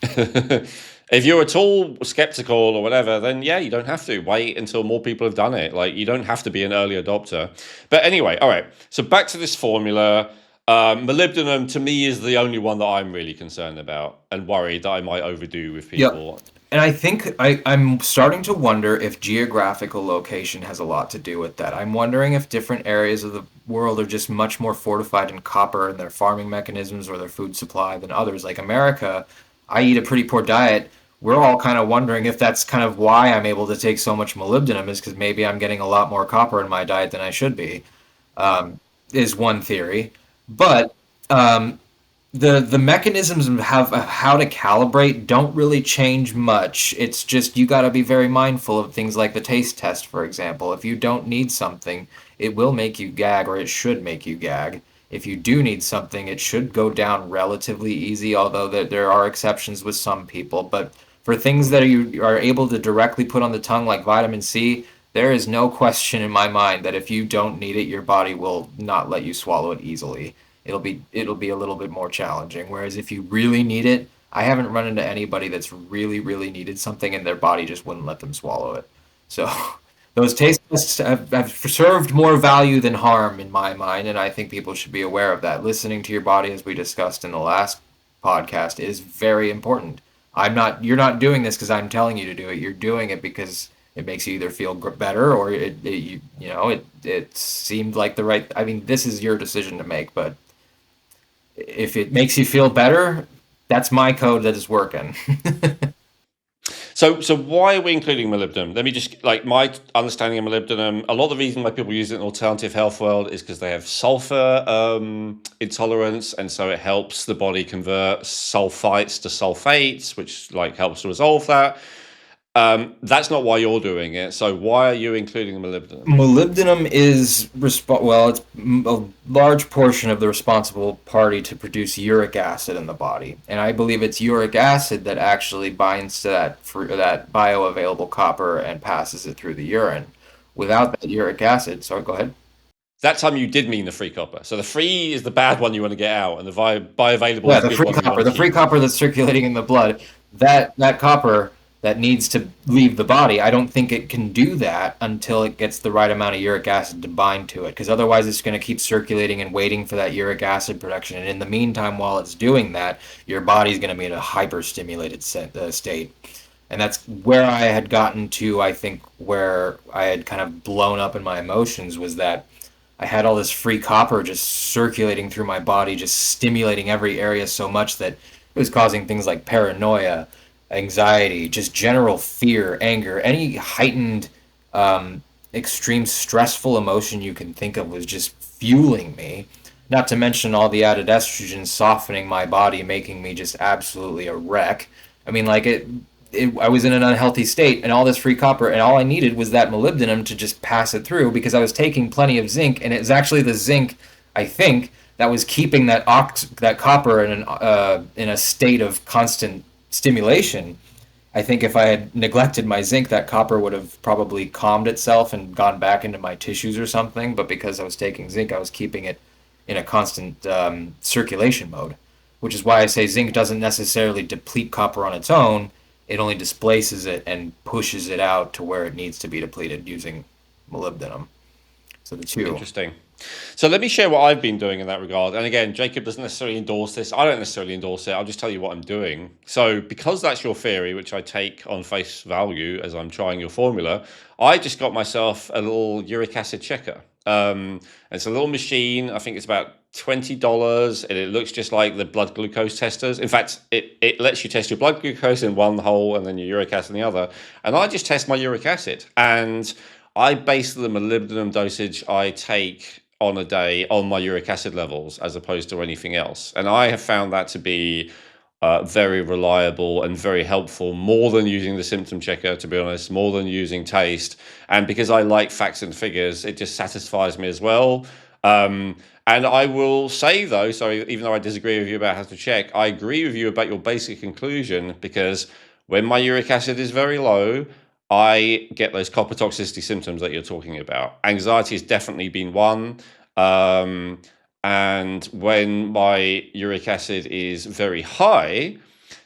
to. If you're at all skeptical or whatever, then yeah, you don't have to. Wait until more people have done it. Like, you don't have to be an early adopter. But anyway, all right. So back to this formula. Molybdenum to me is the only one that I'm really concerned about and worried that I might overdo with people. Yep. And I think I'm starting to wonder if geographical location has a lot to do with that. I'm wondering if different areas of the world are just much more fortified in copper in their farming mechanisms or their food supply than others. Like America, I eat a pretty poor diet. We're all kind of wondering if that's kind of why I'm able to take so much molybdenum, is because maybe I'm getting a lot more copper in my diet than I should be, is one theory. But the mechanisms of how to calibrate don't really change much. It's just you got to be very mindful of things like the taste test, for example. If you don't need something, it will make you gag, or it should make you gag. If you do need something, it should go down relatively easy, although there are exceptions with some people. But for things that you are able to directly put on the tongue, like vitamin C, there is no question in my mind that if you don't need it, your body will not let you swallow it easily. It'll be a little bit more challenging. Whereas if you really need it, I haven't run into anybody that's really, really needed something and their body just wouldn't let them swallow it. So those taste tests have served more value than harm in my mind, and I think people should be aware of that. Listening to your body, as we discussed in the last podcast, is very important. You're not doing this because I'm telling you to do it. You're doing it because it makes you either feel better or it seemed like the right. I mean, this is your decision to make, but if it makes you feel better, that's my code that is working. So why are we including molybdenum? Let me just, like, my understanding of molybdenum, a lot of the reason why people use it in alternative health world is because they have sulfur intolerance, and so it helps the body convert sulfites to sulfates, which like helps to resolve that. That's not why you're doing it. So why are you including the molybdenum? Molybdenum is it's a large portion of the responsible party to produce uric acid in the body, and I believe it's uric acid that actually binds to that bioavailable copper and passes it through the urine. Without that uric acid, sorry, go ahead. That time you did mean the free copper. So the free is the bad one you want to get out, and the bioavailable Yeah, is the good one you want the to free keep. copper that's circulating in the blood, that copper that needs to leave the body, I don't think it can do that until it gets the right amount of uric acid to bind to it, because otherwise it's going to keep circulating and waiting for that uric acid production. And in the meantime, while it's doing that, your body's going to be in a hyperstimulated state. And that's where I had gotten to, I think, where I had kind of blown up in my emotions, was that I had all this free copper just circulating through my body, just stimulating every area so much that it was causing things like paranoia, anxiety, just general fear, anger, any heightened, extreme stressful emotion you can think of was just fueling me. Not to mention all the added estrogen softening my body, making me just absolutely a wreck. I mean, like I was in an unhealthy state, and all this free copper, and all I needed was that molybdenum to just pass it through, because I was taking plenty of zinc, and it's actually the zinc, I think, that was keeping that copper in a state of constant stimulation. I think if I had neglected my zinc, that copper would have probably calmed itself and gone back into my tissues or something. But because I was taking zinc, I was keeping it in a constant circulation mode, which is why I say zinc doesn't necessarily deplete copper on its own. It only displaces it and pushes it out to where it needs to be depleted using molybdenum. So the two. Interesting. So let me share what I've been doing in that regard. And again, Jacob doesn't necessarily endorse this. I don't necessarily endorse it. I'll just tell you what I'm doing. So because that's your theory, which I take on face value as I'm trying your formula, I just got myself a little uric acid checker. It's a little machine. I think it's about $20, and it looks just like the blood glucose testers. In fact, it lets you test your blood glucose in one hole and then your uric acid in the other. And I just test my uric acid, and I base the molybdenum dosage I take on a day on my uric acid levels as opposed to anything else. And I have found that to be very reliable and very helpful, more than using the symptom checker, to be honest, more than using taste. And because I like facts and figures, it just satisfies me as well. And I will say, though, so even though I disagree with you about how to check, I agree with you about your basic conclusion, because when my uric acid is very low, I get those copper toxicity symptoms that you're talking about. Anxiety has definitely been one. And when my uric acid is very high,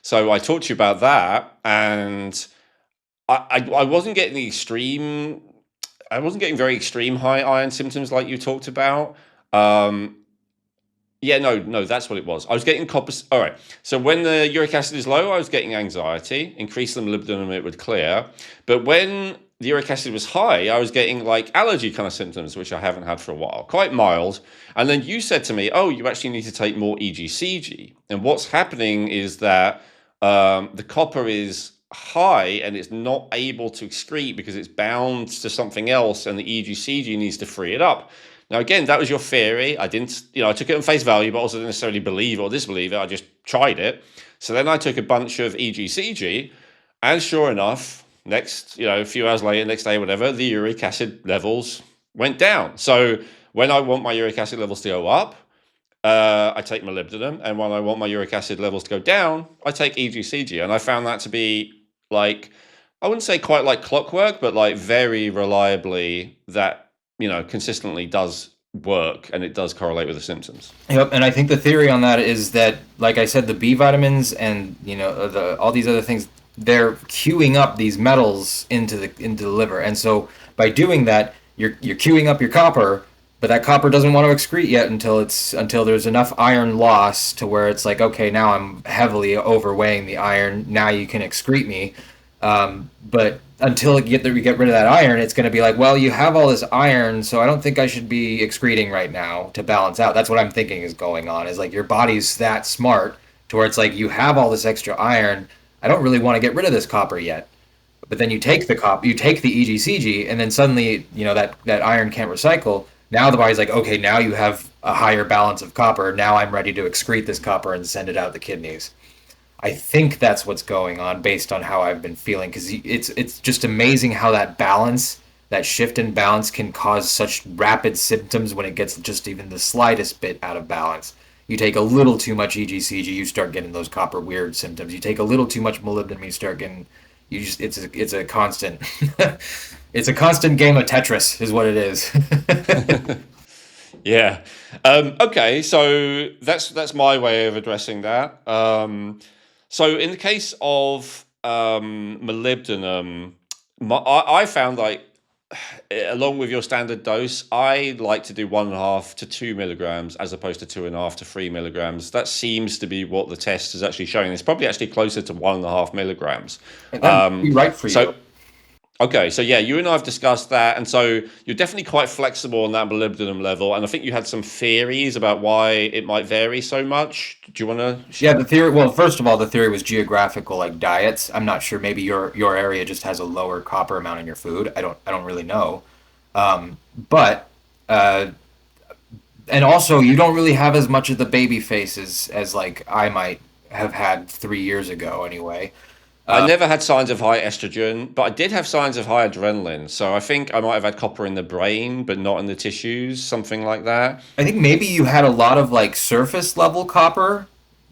so I talked to you about that, and I wasn't getting the extreme, I wasn't getting very extreme high iron symptoms like you talked about. Yeah, no, that's what it was. I was getting copper. All right. So when the uric acid is low, I was getting anxiety. Increase the molybdenum, it would clear. But when the uric acid was high, I was getting like allergy kind of symptoms, which I haven't had for a while, quite mild. And then you said to me, "Oh, you actually need to take more EGCG." And what's happening is that the copper is high and it's not able to excrete because it's bound to something else, and the EGCG needs to free it up. Now, again, that was your theory. I didn't, I took it on face value, but also didn't necessarily believe or disbelieve it. I just tried it. So then I took a bunch of EGCG, and sure enough, next, a few hours later, next day, whatever, the uric acid levels went down. So when I want my uric acid levels to go up, I take molybdenum, and when I want my uric acid levels to go down, I take EGCG. And I found that to be like, I wouldn't say quite like clockwork, but like very reliably that consistently does work, and it does correlate with the symptoms. Yep, and I think the theory on that is that, like I said, the B vitamins and all these other things, they're queuing up these metals into the liver, and so by doing that, you're queuing up your copper, but that copper doesn't want to excrete yet until there's enough iron loss to where it's like, okay, now I'm heavily overweighing the iron. Now you can excrete me. But until we get rid of that iron, it's going to be like, well, you have all this iron, so I don't think I should be excreting right now to balance out. That's what I'm thinking is going on, is like your body's that smart to where it's like, you have all this extra iron. I don't really want to get rid of this copper yet. But then you take the you take the EGCG, and then suddenly, that iron can't recycle. Now the body's like, okay, now you have a higher balance of copper. Now I'm ready to excrete this copper and send it out the kidneys. I think that's what's going on based on how I've been feeling, because it's just amazing how that shift in balance can cause such rapid symptoms when it gets just even the slightest bit out of balance. You take a little too much EGCG, you start getting those copper weird symptoms. You take a little too much molybdenum, you start getting it's a constant it's a constant game of Tetris is what it is. Yeah. Okay. So that's my way of addressing that. So in the case of molybdenum, I found like along with your standard dose, I like to do 1.5 to 2 milligrams as opposed to 2.5 to 3 milligrams. That seems to be what the test is actually showing. It's probably actually closer to 1.5 milligrams. And that would be right for So you. okay, so yeah, you and I have discussed that, and so you're definitely quite flexible on that molybdenum level, and I think you had some theories about why it might vary so much. Do you want to Yeah, share? the theory. Well, first of all, the theory was geographical, like diets. I'm not sure. Maybe your area just has a lower copper amount in your food. I don't really know. But uh, and also you don't really have as much of the baby faces as like I might have had 3 years ago. Anyway, I never had signs of high estrogen, but I did have signs of high adrenaline. So I think I might have had copper in the brain, but not in the tissues, something like that. I think maybe you had a lot of like surface level copper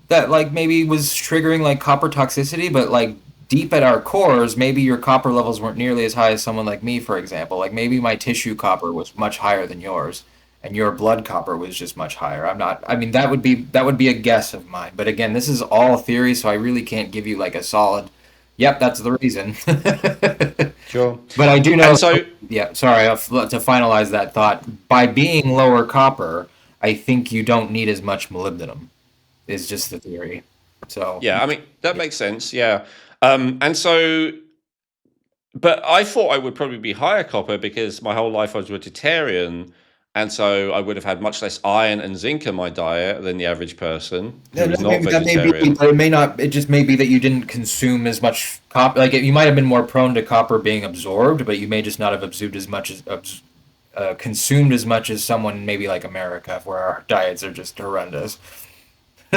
that like maybe was triggering like copper toxicity, but like deep at our cores, maybe your copper levels weren't nearly as high as someone like me, for example. Like maybe my tissue copper was much higher than yours, and your blood copper was just much higher. I'm not. I mean, that would be a guess of mine. But again, this is all theory, so I really can't give you like a solid. Yep, that's the reason. Sure. But I do And know. so Yeah, sorry. To finalize that thought, by being lower copper, I think you don't need as much molybdenum. Is just the theory. So yeah, I mean that makes sense. Yeah. And so but I thought I would probably be higher copper because my whole life I was vegetarian, and so I would have had much less iron and zinc in my diet than the average person yeah, who was not maybe that may be, vegetarian. but it may not. It just may be that you didn't consume as much copper. Like you might have been more prone to copper being absorbed, but you may just not have absorbed as much as consumed as much as someone maybe like America, where our diets are just horrendous.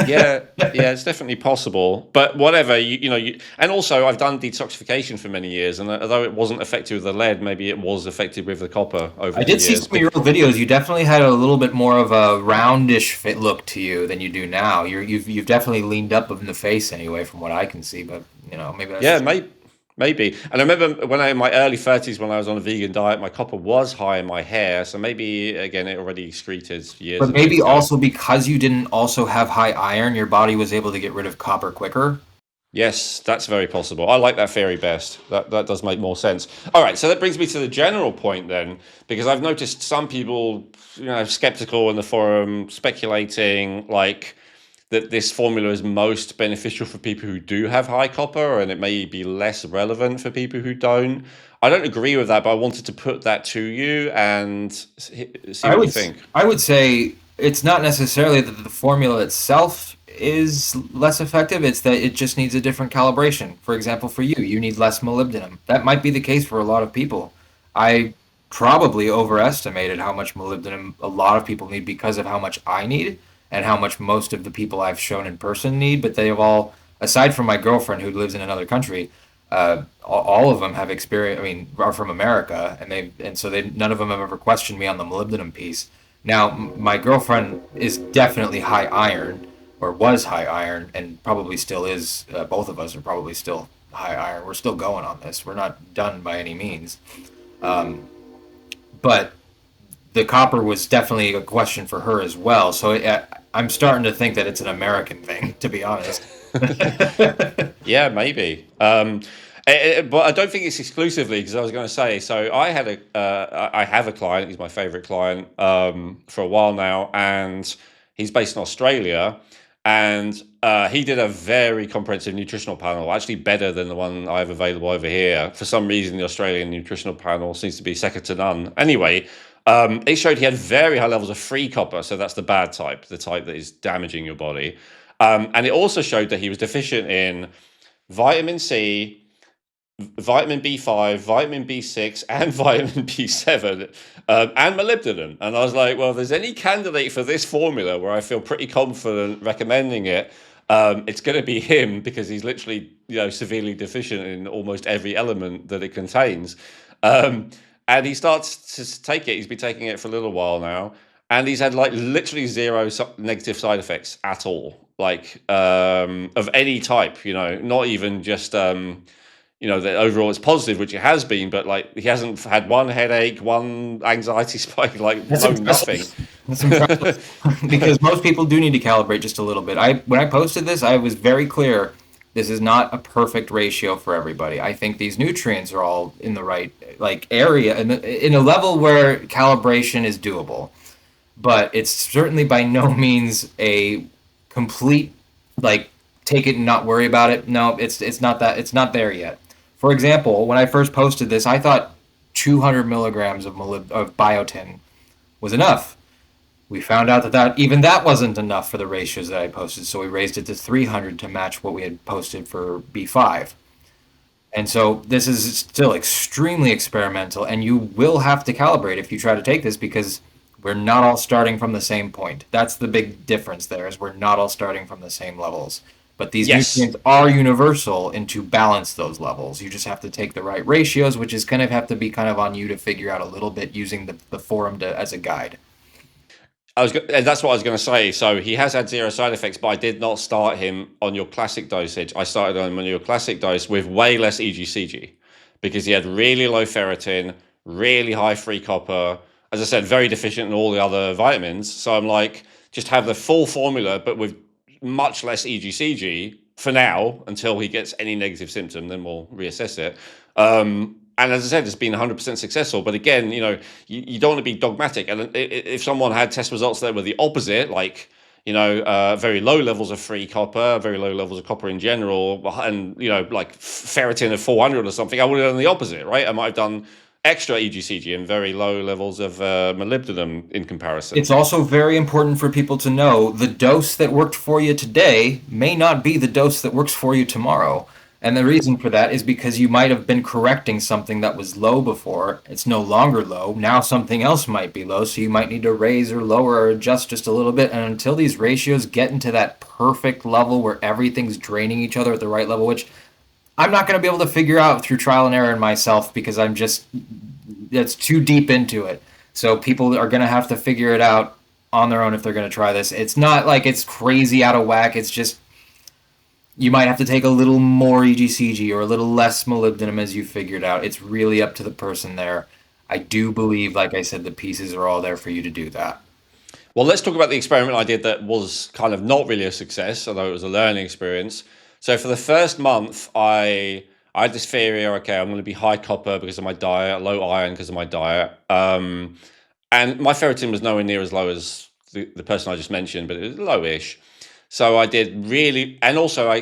Yeah, yeah, it's definitely possible. But whatever, and also I've done detoxification for many years, and although it wasn't effective with the lead, maybe it was effective with the copper over I the did see years. some of your old videos. You definitely had a little bit more of a roundish fit look to you than you do now. You've definitely leaned up in the face anyway, from what I can see. But maybe that's Yeah, just. maybe. And I remember when in my early 30s, when I was on a vegan diet, my copper was high in my hair. So maybe, again, it already excreted years But and years maybe ago. also because you didn't also have high iron, your body was able to get rid of copper quicker. Yes, that's very possible. I like that theory best. That does make more sense. All right, so that brings me to the general point then, because I've noticed some people, skeptical in the forum, speculating like that this formula is most beneficial for people who do have high copper, and it may be less relevant for people who don't. I don't agree with that, but I wanted to put that to you and see I what you would think. I would say it's not necessarily that the formula itself is less effective, it's that it just needs a different calibration. For example, for you, you need less molybdenum. That might be the case for a lot of people. I probably overestimated how much molybdenum a lot of people need because of how much I need and how much most of the people I've shown in person need, but they have all, aside from my girlfriend who lives in another country, all of them have experience. I mean, are from America, and so none of them have ever questioned me on the molybdenum piece. Now, my girlfriend is definitely high iron, or was high iron, and probably still is. Both of us are probably still high iron. We're still going on this. We're not done by any means. Um, but the copper was definitely a question for her as well. So I'm starting to think that it's an American thing, to be honest. Yeah, maybe. But I don't think it's exclusively because I was going to say. So I have a client. He's my favorite client for a while now, and he's based in Australia. And he did a very comprehensive nutritional panel, actually better than the one I have available over here. For some reason, the Australian nutritional panel seems to be second to none. Anyway, it showed he had very high levels of free copper, so that's the bad type, the type that is damaging your body. And it also showed that he was deficient in vitamin C, vitamin B5, vitamin B6, and vitamin B7, and molybdenum. And I was like, well, if there's any candidate for this formula where I feel pretty confident recommending it, it's going to be him, because he's literally, severely deficient in almost every element that it contains. And he starts to take it. He's been taking it for a little while now, and he's had like literally zero negative side effects at all, like of any type. Not even just that overall it's positive, which it has been, but like he hasn't had one headache, one anxiety spike, like nothing. That's impressive. Because most people do need to calibrate just a little bit. When I posted this, I was very clear. This is not a perfect ratio for everybody. I think these nutrients are all in the right area, in a level where calibration is doable. But it's certainly by no means a complete take it and not worry about it. No, it's not that. It's not there yet. For example, when I first posted this, I thought 200 milligrams of biotin was enough. We found out that even that wasn't enough for the ratios that I posted, so we raised it to 300 to match what we had posted for B5. And so this is still extremely experimental, and you will have to calibrate if you try to take this, because we're not all starting from the same point. That's the big difference there, is we're not all starting from the same levels. But these nutrients are universal, and to balance those levels, you just have to take the right ratios, which is going to have to be kind of on you to figure out a little bit, using the forum as a guide. And that's what I was going to say. So he has had zero side effects, but I did not start him on your classic dosage. I started him on your classic dose with way less EGCG, because he had really low ferritin, really high free copper. As I said, very deficient in all the other vitamins. So I'm like, just have the full formula, but with much less EGCG for now, until he gets any negative symptom, then we'll reassess it. And as I said, it's been 100% successful. But again, you don't want to be dogmatic. And if someone had test results that were the opposite, like, very low levels of free copper, very low levels of copper in general, and, like ferritin of 400 or something, I would have done the opposite, right? I might have done extra EGCG and very low levels of molybdenum in comparison. It's also very important for people to know the dose that worked for you today may not be the dose that works for you tomorrow. And the reason for that is because you might have been correcting something that was low before. It's no longer low. Now something else might be low, so you might need to raise or lower or adjust just a little bit. And until these ratios get into that perfect level where everything's draining each other at the right level, which I'm not going to be able to figure out through trial and error in myself, because it's too deep into it. So people are going to have to figure it out on their own if they're going to try this. It's not like it's crazy out of whack. It's just, you might have to take a little more EGCG or a little less molybdenum as you figure it out. It's really up to the person there. I do believe, like I said, the pieces are all there for you to do that. Well, let's talk about the experiment I did that was kind of not really a success, although it was a learning experience. So for the first month, I had this theory, okay, I'm going to be high copper because of my diet, low iron because of my diet. And my ferritin was nowhere near as low as the person I just mentioned, but it was lowish. So I did really, and also I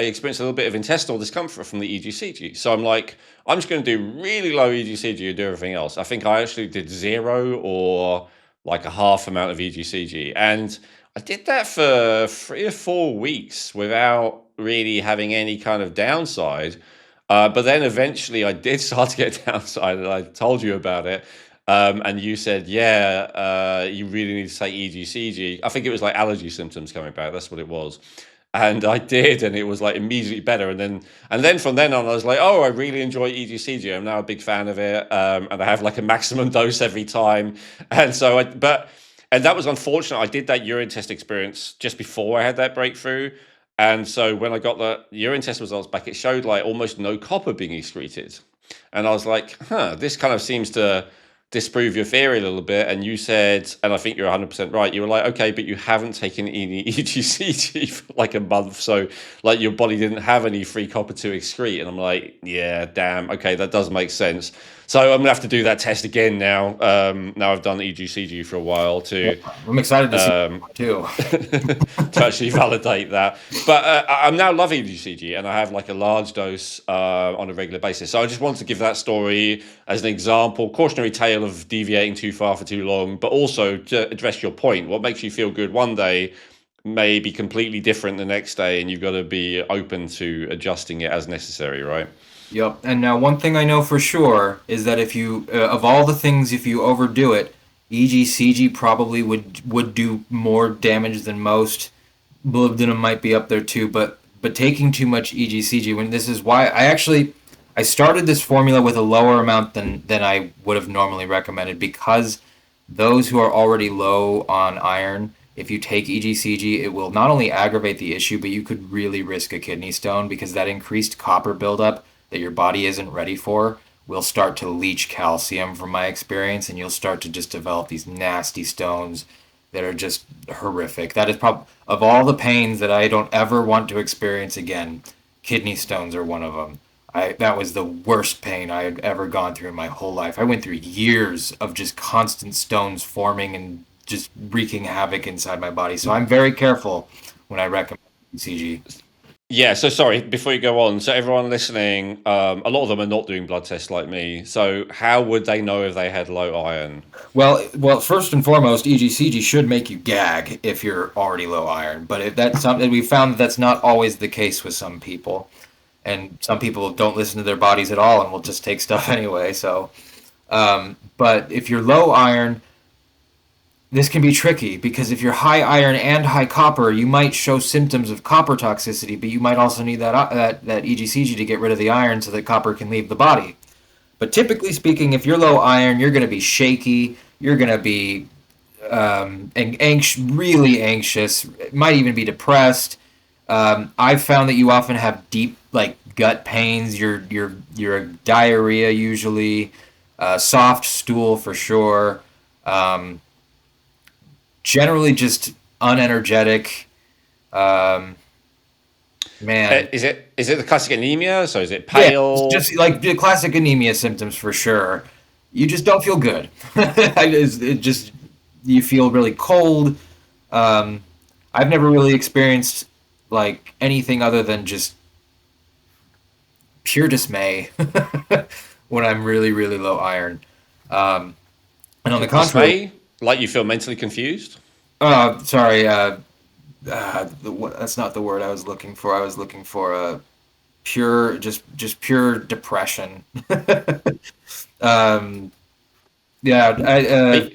experienced a little bit of intestinal discomfort from the EGCG. So I'm like, I'm just going to do really low EGCG and do everything else. I think I actually did 0 or like a half amount of EGCG. And I did that for 3 or 4 weeks without really having any kind of downside. But then eventually I did start to get downside, and I told you about it. And you said, you really need to take EGCG. I think it was like allergy symptoms coming back. That's what it was. And I did, and it was like immediately better. And then from then on, I was like, oh, I really enjoy EGCG. I'm now a big fan of it. And I have like a maximum dose every time. And so and that was unfortunate. I did that urine test experience just before I had that breakthrough. And so when I got the urine test results back, it showed like almost no copper being excreted. And I was like, this kind of seems to disprove your theory a little bit. And you said, and I think you're 100% right, you were like, okay, but you haven't taken any EGCG for like a month, so like your body didn't have any free copper to excrete. And I'm like, yeah, damn, okay, that does make sense. So I'm gonna have to do that test again now. Now I've done EGCG for a while too. I'm excited to see too to actually validate that. But I'm now loving EGCG, and I have like a large dose on a regular basis. So I just wanted to give that story as an example, cautionary tale of deviating too far for too long, but also to address your point. What makes you feel good one day may be completely different the next day, and you've got to be open to adjusting it as necessary, right? Yep. And now one thing I know for sure is that if you of all the things, if you overdo it, EGCG probably would do more damage than most. Molybdenum might be up there too, but taking too much EGCG, when this is why I started this formula with a lower amount than I would have normally recommended, because those who are already low on iron, if you take EGCG, it will not only aggravate the issue, but you could really risk a kidney stone, because that increased copper buildup that your body isn't ready for will start to leach calcium, from my experience, and you'll start to just develop these nasty stones that are just horrific. That is probably, of all the pains that I don't ever want to experience again, kidney stones are one of them. That was the worst pain I had ever gone through in my whole life. I went through years of just constant stones forming and just wreaking havoc inside my body. So I'm very careful when I recommend ECG. Yeah, so sorry, before you go on, so everyone listening, a lot of them are not doing blood tests like me. So how would they know if they had low iron? Well, first and foremost, EGCG should make you gag if you're already low iron. But if that's something we found, that that's not always the case with some people, and some people don't listen to their bodies at all and will just take stuff anyway. So, but if you're low iron, this can be tricky, because if you're high iron and high copper, you might show symptoms of copper toxicity, but you might also need that EGCG to get rid of the iron so that copper can leave the body. But typically speaking, if you're low iron, you're going to be shaky. You're going to be really anxious. Might even be depressed. I've found that you often have deep, like, gut pains. You're diarrhea usually, soft stool for sure. Um, Generally just unenergetic. Um, man, Is it the classic anemia? So is it yeah, it's pale? just like the classic anemia symptoms for sure. You just don't feel good. It just, you feel really cold. Um, I've never really experienced like anything other than just pure dismay when I'm really, really low iron. Um, and on the contrary, Dismay? Like you feel mentally confused? sorry, that's not the word I was looking for. I was looking for pure, just pure depression. um, yeah,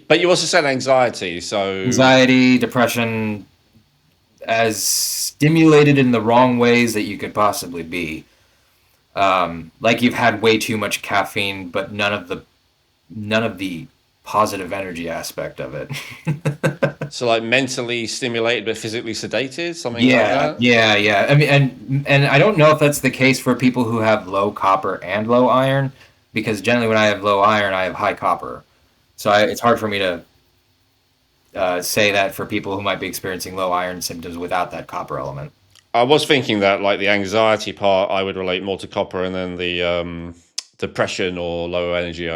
But you also said anxiety, so anxiety, depression, as stimulated in the wrong ways that you could possibly be. Like you've had way too much caffeine, but none of the positive energy aspect of it. so like mentally stimulated but physically sedated, something like Yeah, that. yeah, yeah. I mean, and I don't know if that's the case for people who have low copper and low iron, because generally when I have low iron, I have high copper. So it's hard for me to say that for people who might be experiencing low iron symptoms without that copper element. I was thinking that like the anxiety part, I would relate more to copper, and then the depression or low energy,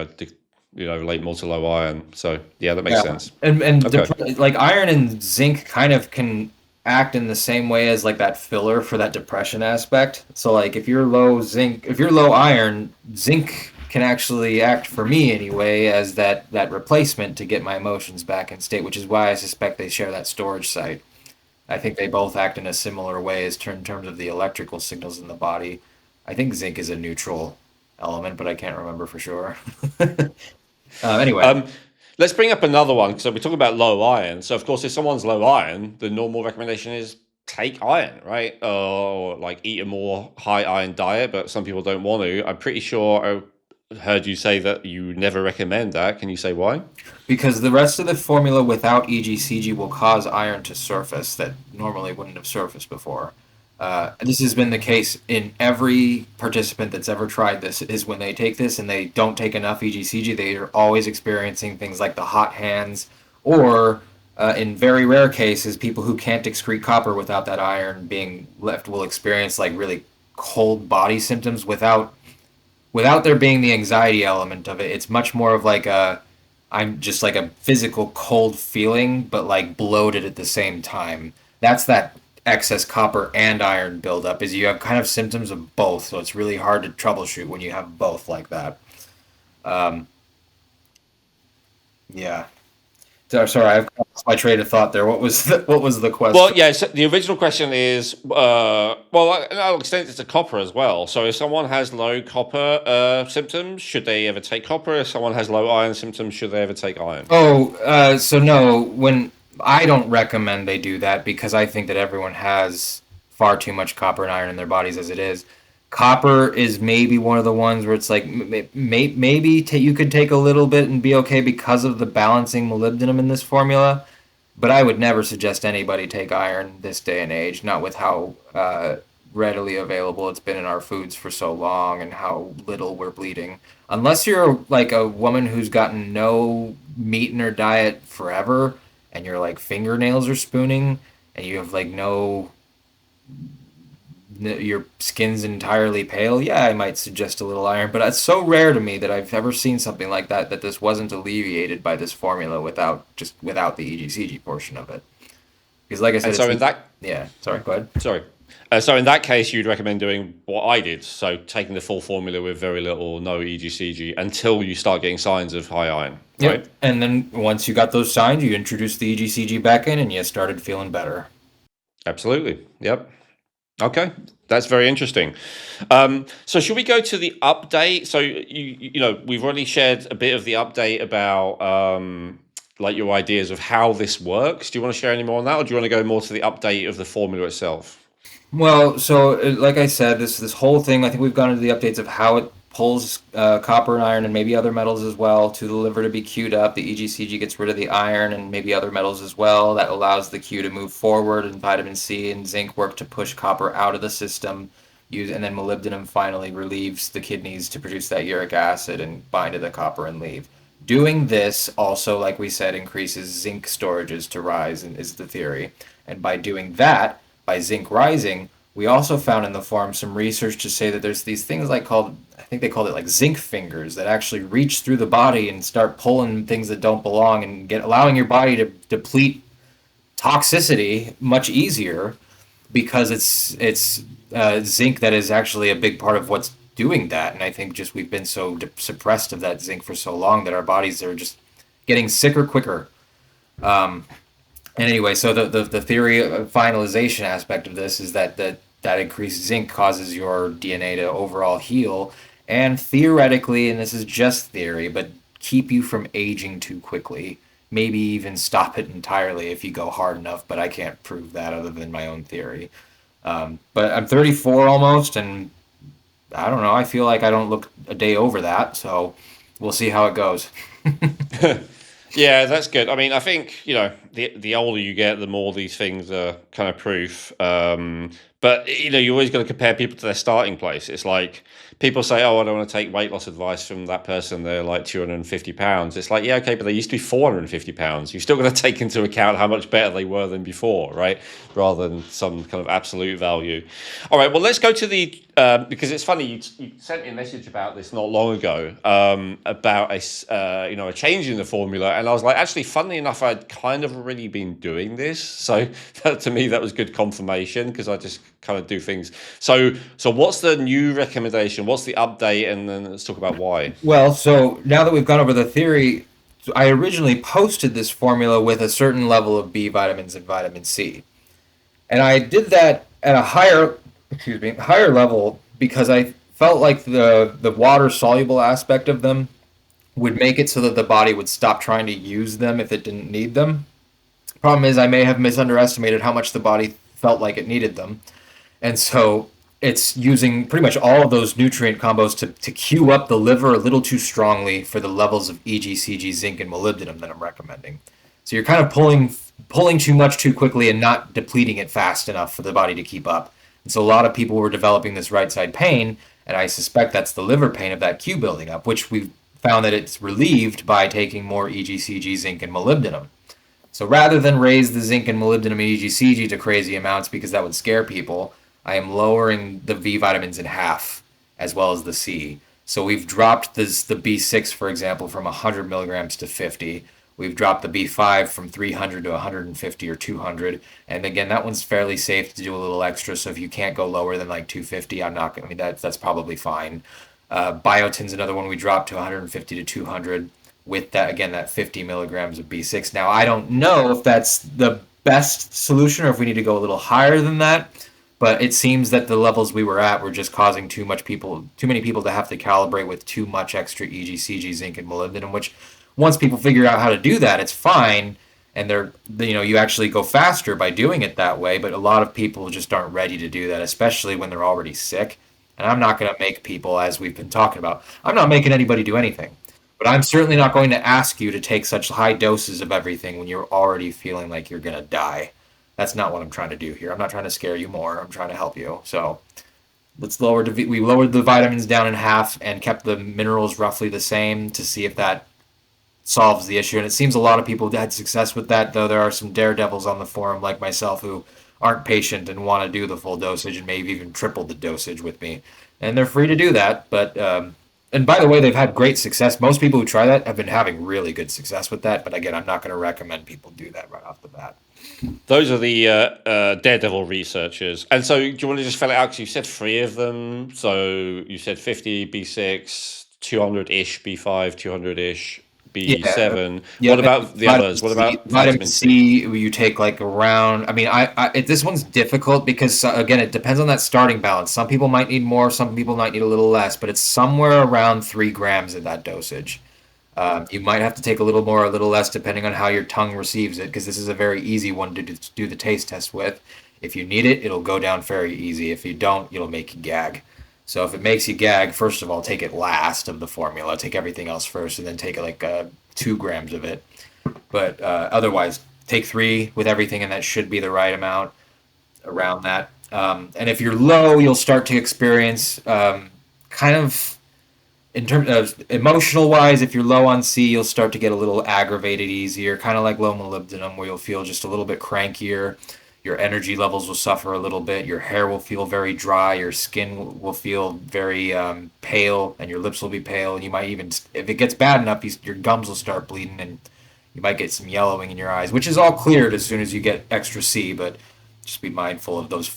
relate more to low iron. So yeah, that makes Yeah, sense. and Okay. like iron and zinc kind of can act in the same way as like that filler for that depression aspect. So like if you're low iron, zinc can actually act, for me anyway, as that replacement to get my emotions back in state, which is why I suspect they share that storage site. I think they both act in a similar way as in terms of the electrical signals in the body. I think zinc is a neutral element, but I can't remember for sure. Anyway. Um, let's bring up another one. So we're talking about low iron. So of course, if someone's low iron, the normal recommendation is take iron, right? Or like eat a more high iron diet. But some people don't want to. I'm pretty sure I heard you say that you never recommend that. Can you say why? Because the rest of the formula without EGCG will cause iron to surface that normally wouldn't have surfaced before. This has been the case in every participant that's ever tried this. Is when they take this and they don't take enough EGCG, they are always experiencing things like the hot hands, or in very rare cases, people who can't excrete copper without that iron being left will experience like really cold body symptoms without there being the anxiety element of it. It's much more of like I'm just like a physical cold feeling, but like bloated at the same time. That's that excess copper and iron buildup. Is you have kind of symptoms of both, so it's really hard to troubleshoot when you have both like that. Um, yeah. Sorry, I've lost my train of thought there. What was the Well, question? yeah. So the original question is, I'll extend it to copper as well. So if someone has low copper symptoms, should they ever take copper? If someone has low iron symptoms, should they ever take iron? Oh, so no, when I don't recommend they do that because I think that everyone has far too much copper and iron in their bodies as it is. Copper is maybe one of the ones where it's like maybe you could take a little bit and be okay because of the balancing molybdenum in this formula, but I would never suggest anybody take iron this day and age, not with how readily available it's been in our foods for so long and how little we're bleeding. Unless you're like a woman who's gotten no meat in her diet forever and your like fingernails are spooning and you have like your skin's entirely pale, yeah, I might suggest a little iron, but it's so rare to me that I've ever seen something like that this wasn't alleviated by this formula without the EGCG portion of it. Because like I said, And so in that, yeah, sorry, go ahead. sorry. So in that case, you'd recommend doing what I did. So taking the full formula with very little or no EGCG until you start getting signs of high iron, right? Yep. And then once you got those signs, you introduced the EGCG back in and you started feeling better. Absolutely. Yep. Okay, that's very interesting. So should we go to the update? So we've already shared a bit of the update about like your ideas of how this works. Do you want to share any more on that, or do you want to go more to the update of the formula itself? Well, so like I said, this whole thing, I think we've gone into the updates of how it pulls copper and iron and maybe other metals as well to the liver to be queued up. The EGCG gets rid of the iron and maybe other metals as well. That allows the queue to move forward, and vitamin C and zinc work to push copper out of the system. And then molybdenum finally relieves the kidneys to produce that uric acid and bind to the copper and leave. Doing this also, like we said, increases zinc storages to rise, is the theory. And by doing that, by zinc rising, we also found in the farm some research to say that there's these things I think they called it like zinc fingers that actually reach through the body and start pulling things that don't belong and allowing your body to deplete toxicity much easier because it's zinc that is actually a big part of what's doing that. And I think just we've been so suppressed of that zinc for so long that our bodies are just getting sicker quicker. And anyway, so the theory of finalization aspect of this is that increased zinc causes your DNA to overall heal and theoretically, and this is just theory, but keep you from aging too quickly. Maybe even stop it entirely if you go hard enough, but I can't prove that other than my own theory. But I'm 34 almost, and I don't know. I feel like I don't look a day over that, so we'll see how it goes. Yeah, that's good. I mean, I think the older you get, the more these things are kind of proof. But you always got to compare people to their starting place. It's like people say, "Oh, I don't want to take weight loss advice from that person. They're like 250 pounds." It's like, yeah, okay, but they used to be 450 pounds. You've still got to take into account how much better they were than before, right? Rather than some kind of absolute value. All right, well, let's go to the because it's funny. You sent me a message about this not long ago about a change in the formula, and I was like, actually, funnily enough, I'd kind of already been doing this. So to me, that was good confirmation because I just kind of do things. So what's the new recommendation? What's the update? And then let's talk about why. Well, so now that we've gone over the theory, I originally posted this formula with a certain level of B vitamins and vitamin C. And I did that at a higher level because I felt like the water soluble aspect of them would make it so that the body would stop trying to use them if it didn't need them. Problem is I may have misunderestimated how much the body felt like it needed them. And so it's using pretty much all of those nutrient combos to cue up the liver a little too strongly for the levels of EGCG, zinc, and molybdenum that I'm recommending. So you're kind of pulling too much too quickly and not depleting it fast enough for the body to keep up. And so a lot of people were developing this right side pain, and I suspect that's the liver pain of that Q building up, which we've found that it's relieved by taking more EGCG, zinc, and molybdenum. So rather than raise the zinc and molybdenum and EGCG to crazy amounts because that would scare people, I am lowering the V vitamins in half as well as the C. So we've dropped the B6, for example, from 100 milligrams to 50. We've dropped the B5 from 300 to 150 or 200. And again, that one's fairly safe to do a little extra. So if you can't go lower than like 250, that's probably fine. Biotin's another one we dropped to 150 to 200. with that, again, that 50 milligrams of B6. Now, I don't know if that's the best solution or if we need to go a little higher than that, but it seems that the levels we were at were just causing too many people to have to calibrate with too much extra EGCG, zinc, and molybdenum, which once people figure out how to do that, it's fine. And you actually go faster by doing it that way. But a lot of people just aren't ready to do that, especially when they're already sick. And I'm not going to make people, as we've been talking about, I'm not making anybody do anything. But I'm certainly not going to ask you to take such high doses of everything when you're already feeling like you're going to die. That's not what I'm trying to do here. I'm not trying to scare you more. I'm trying to help you. So we lowered the vitamins down in half and kept the minerals roughly the same to see if that solves the issue. And it seems a lot of people had success with that, though there are some daredevils on the forum like myself who aren't patient and want to do the full dosage and maybe even triple the dosage with me. And they're free to do that. But and by the way, they've had great success. Most people who try that have been having really good success with that. But again, I'm not going to recommend people do that right off the bat. Those are the daredevil researchers. And so do you want to just fill it out? Because you said 3 of them. So you said 50 B6, 200-ish B5, 200-ish B7. Yeah. What about the others? What about vitamin C? You take like around. I mean, this one's difficult because again, it depends on that starting balance. Some people might need more. Some people might need a little less. But it's somewhere around 3 grams of that dosage. You might have to take a little more, a little less, depending on how your tongue receives it, because this is a very easy one to do the taste test with. If you need it, it'll go down very easy. If you don't, it'll make you gag. So if it makes you gag, first of all, take it last of the formula. Take everything else first, and then take like 2 grams of it. But otherwise, take 3 with everything, and that should be the right amount around that. And if you're low, you'll start to experience kind of, in terms of emotional wise, if you're low on C, you'll start to get a little aggravated easier, kind of like low molybdenum, where you'll feel just a little bit crankier. Your energy levels will suffer a little bit. Your hair will feel very dry. Your skin will feel very pale, and your lips will be pale. And you might even, if it gets bad enough, your gums will start bleeding, and you might get some yellowing in your eyes, which is all cleared as soon as you get extra C. But just be mindful of those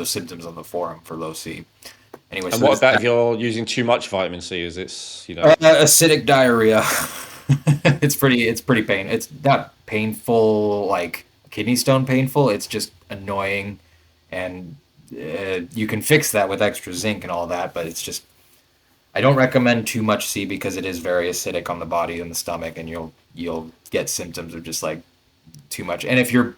symptoms on the forum for low C. Anyway, and what about if you're using too much vitamin C? Is it acidic diarrhea? It's pretty pain. It's not painful like kidney stone painful. It's just annoying, and you can fix that with extra zinc and all that. But it's just, I don't recommend too much C because it is very acidic on the body and the stomach, and you'll get symptoms of just like too much. And if your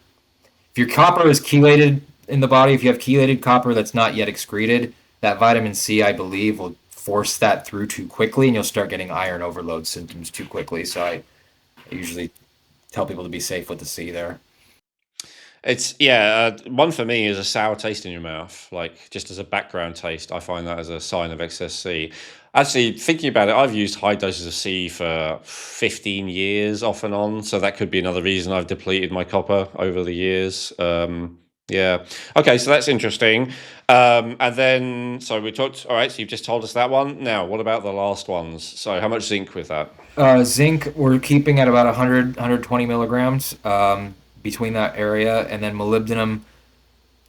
copper is chelated in the body, if you have chelated copper that's not yet excreted, that vitamin C, I believe, will force that through too quickly, and you'll start getting iron overload symptoms too quickly. So I usually tell people to be safe with the C there. It's one for me is a sour taste in your mouth, like just as a background taste. I find that as a sign of excess C. Actually, thinking about it, I've used high doses of C for 15 years off and on, so that could be another reason I've depleted my copper over the years. Yeah. Okay, so that's interesting. And then, so we talked, all right, so you've just told us that one. Now, what about the last ones? So how much zinc with that? Zinc, we're keeping at about 120 milligrams between that area. And then molybdenum,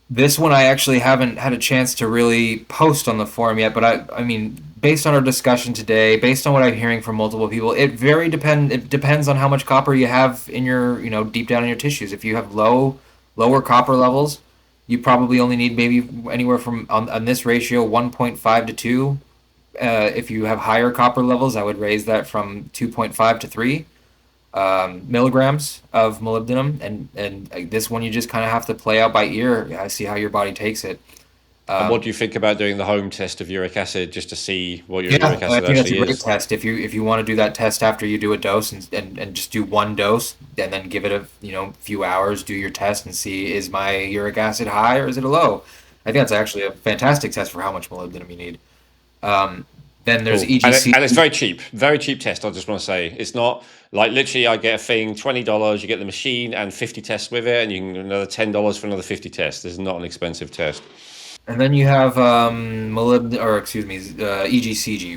this one I actually haven't had a chance to really post on the forum yet, but I mean, based on our discussion today, based on what I'm hearing from multiple people, it depends on how much copper you have in your, deep down in your tissues. If you have lower copper levels, you probably only need maybe anywhere from on this ratio 1.5 to 2. If you have higher copper levels, I would raise that from 2.5 to 3 milligrams of molybdenum, and this one you just kind of have to play out by ear. I see how your body takes it. And what do you think about doing the home test of uric acid just to see what your uric acid I think that's a great is? test. If you want to do that test after you do a dose and just do one dose and then give it a few hours, do your test and see, is my uric acid high or is it a low? I think that's actually a fantastic test for how much molybdenum you need. Then there's Cool. EGC. And it's very cheap test. I just want to say it's not like literally I get a thing $20, you get the machine and 50 tests with it, and you can get another $10 for another 50 tests. This is not an expensive test. And then you have EGCG,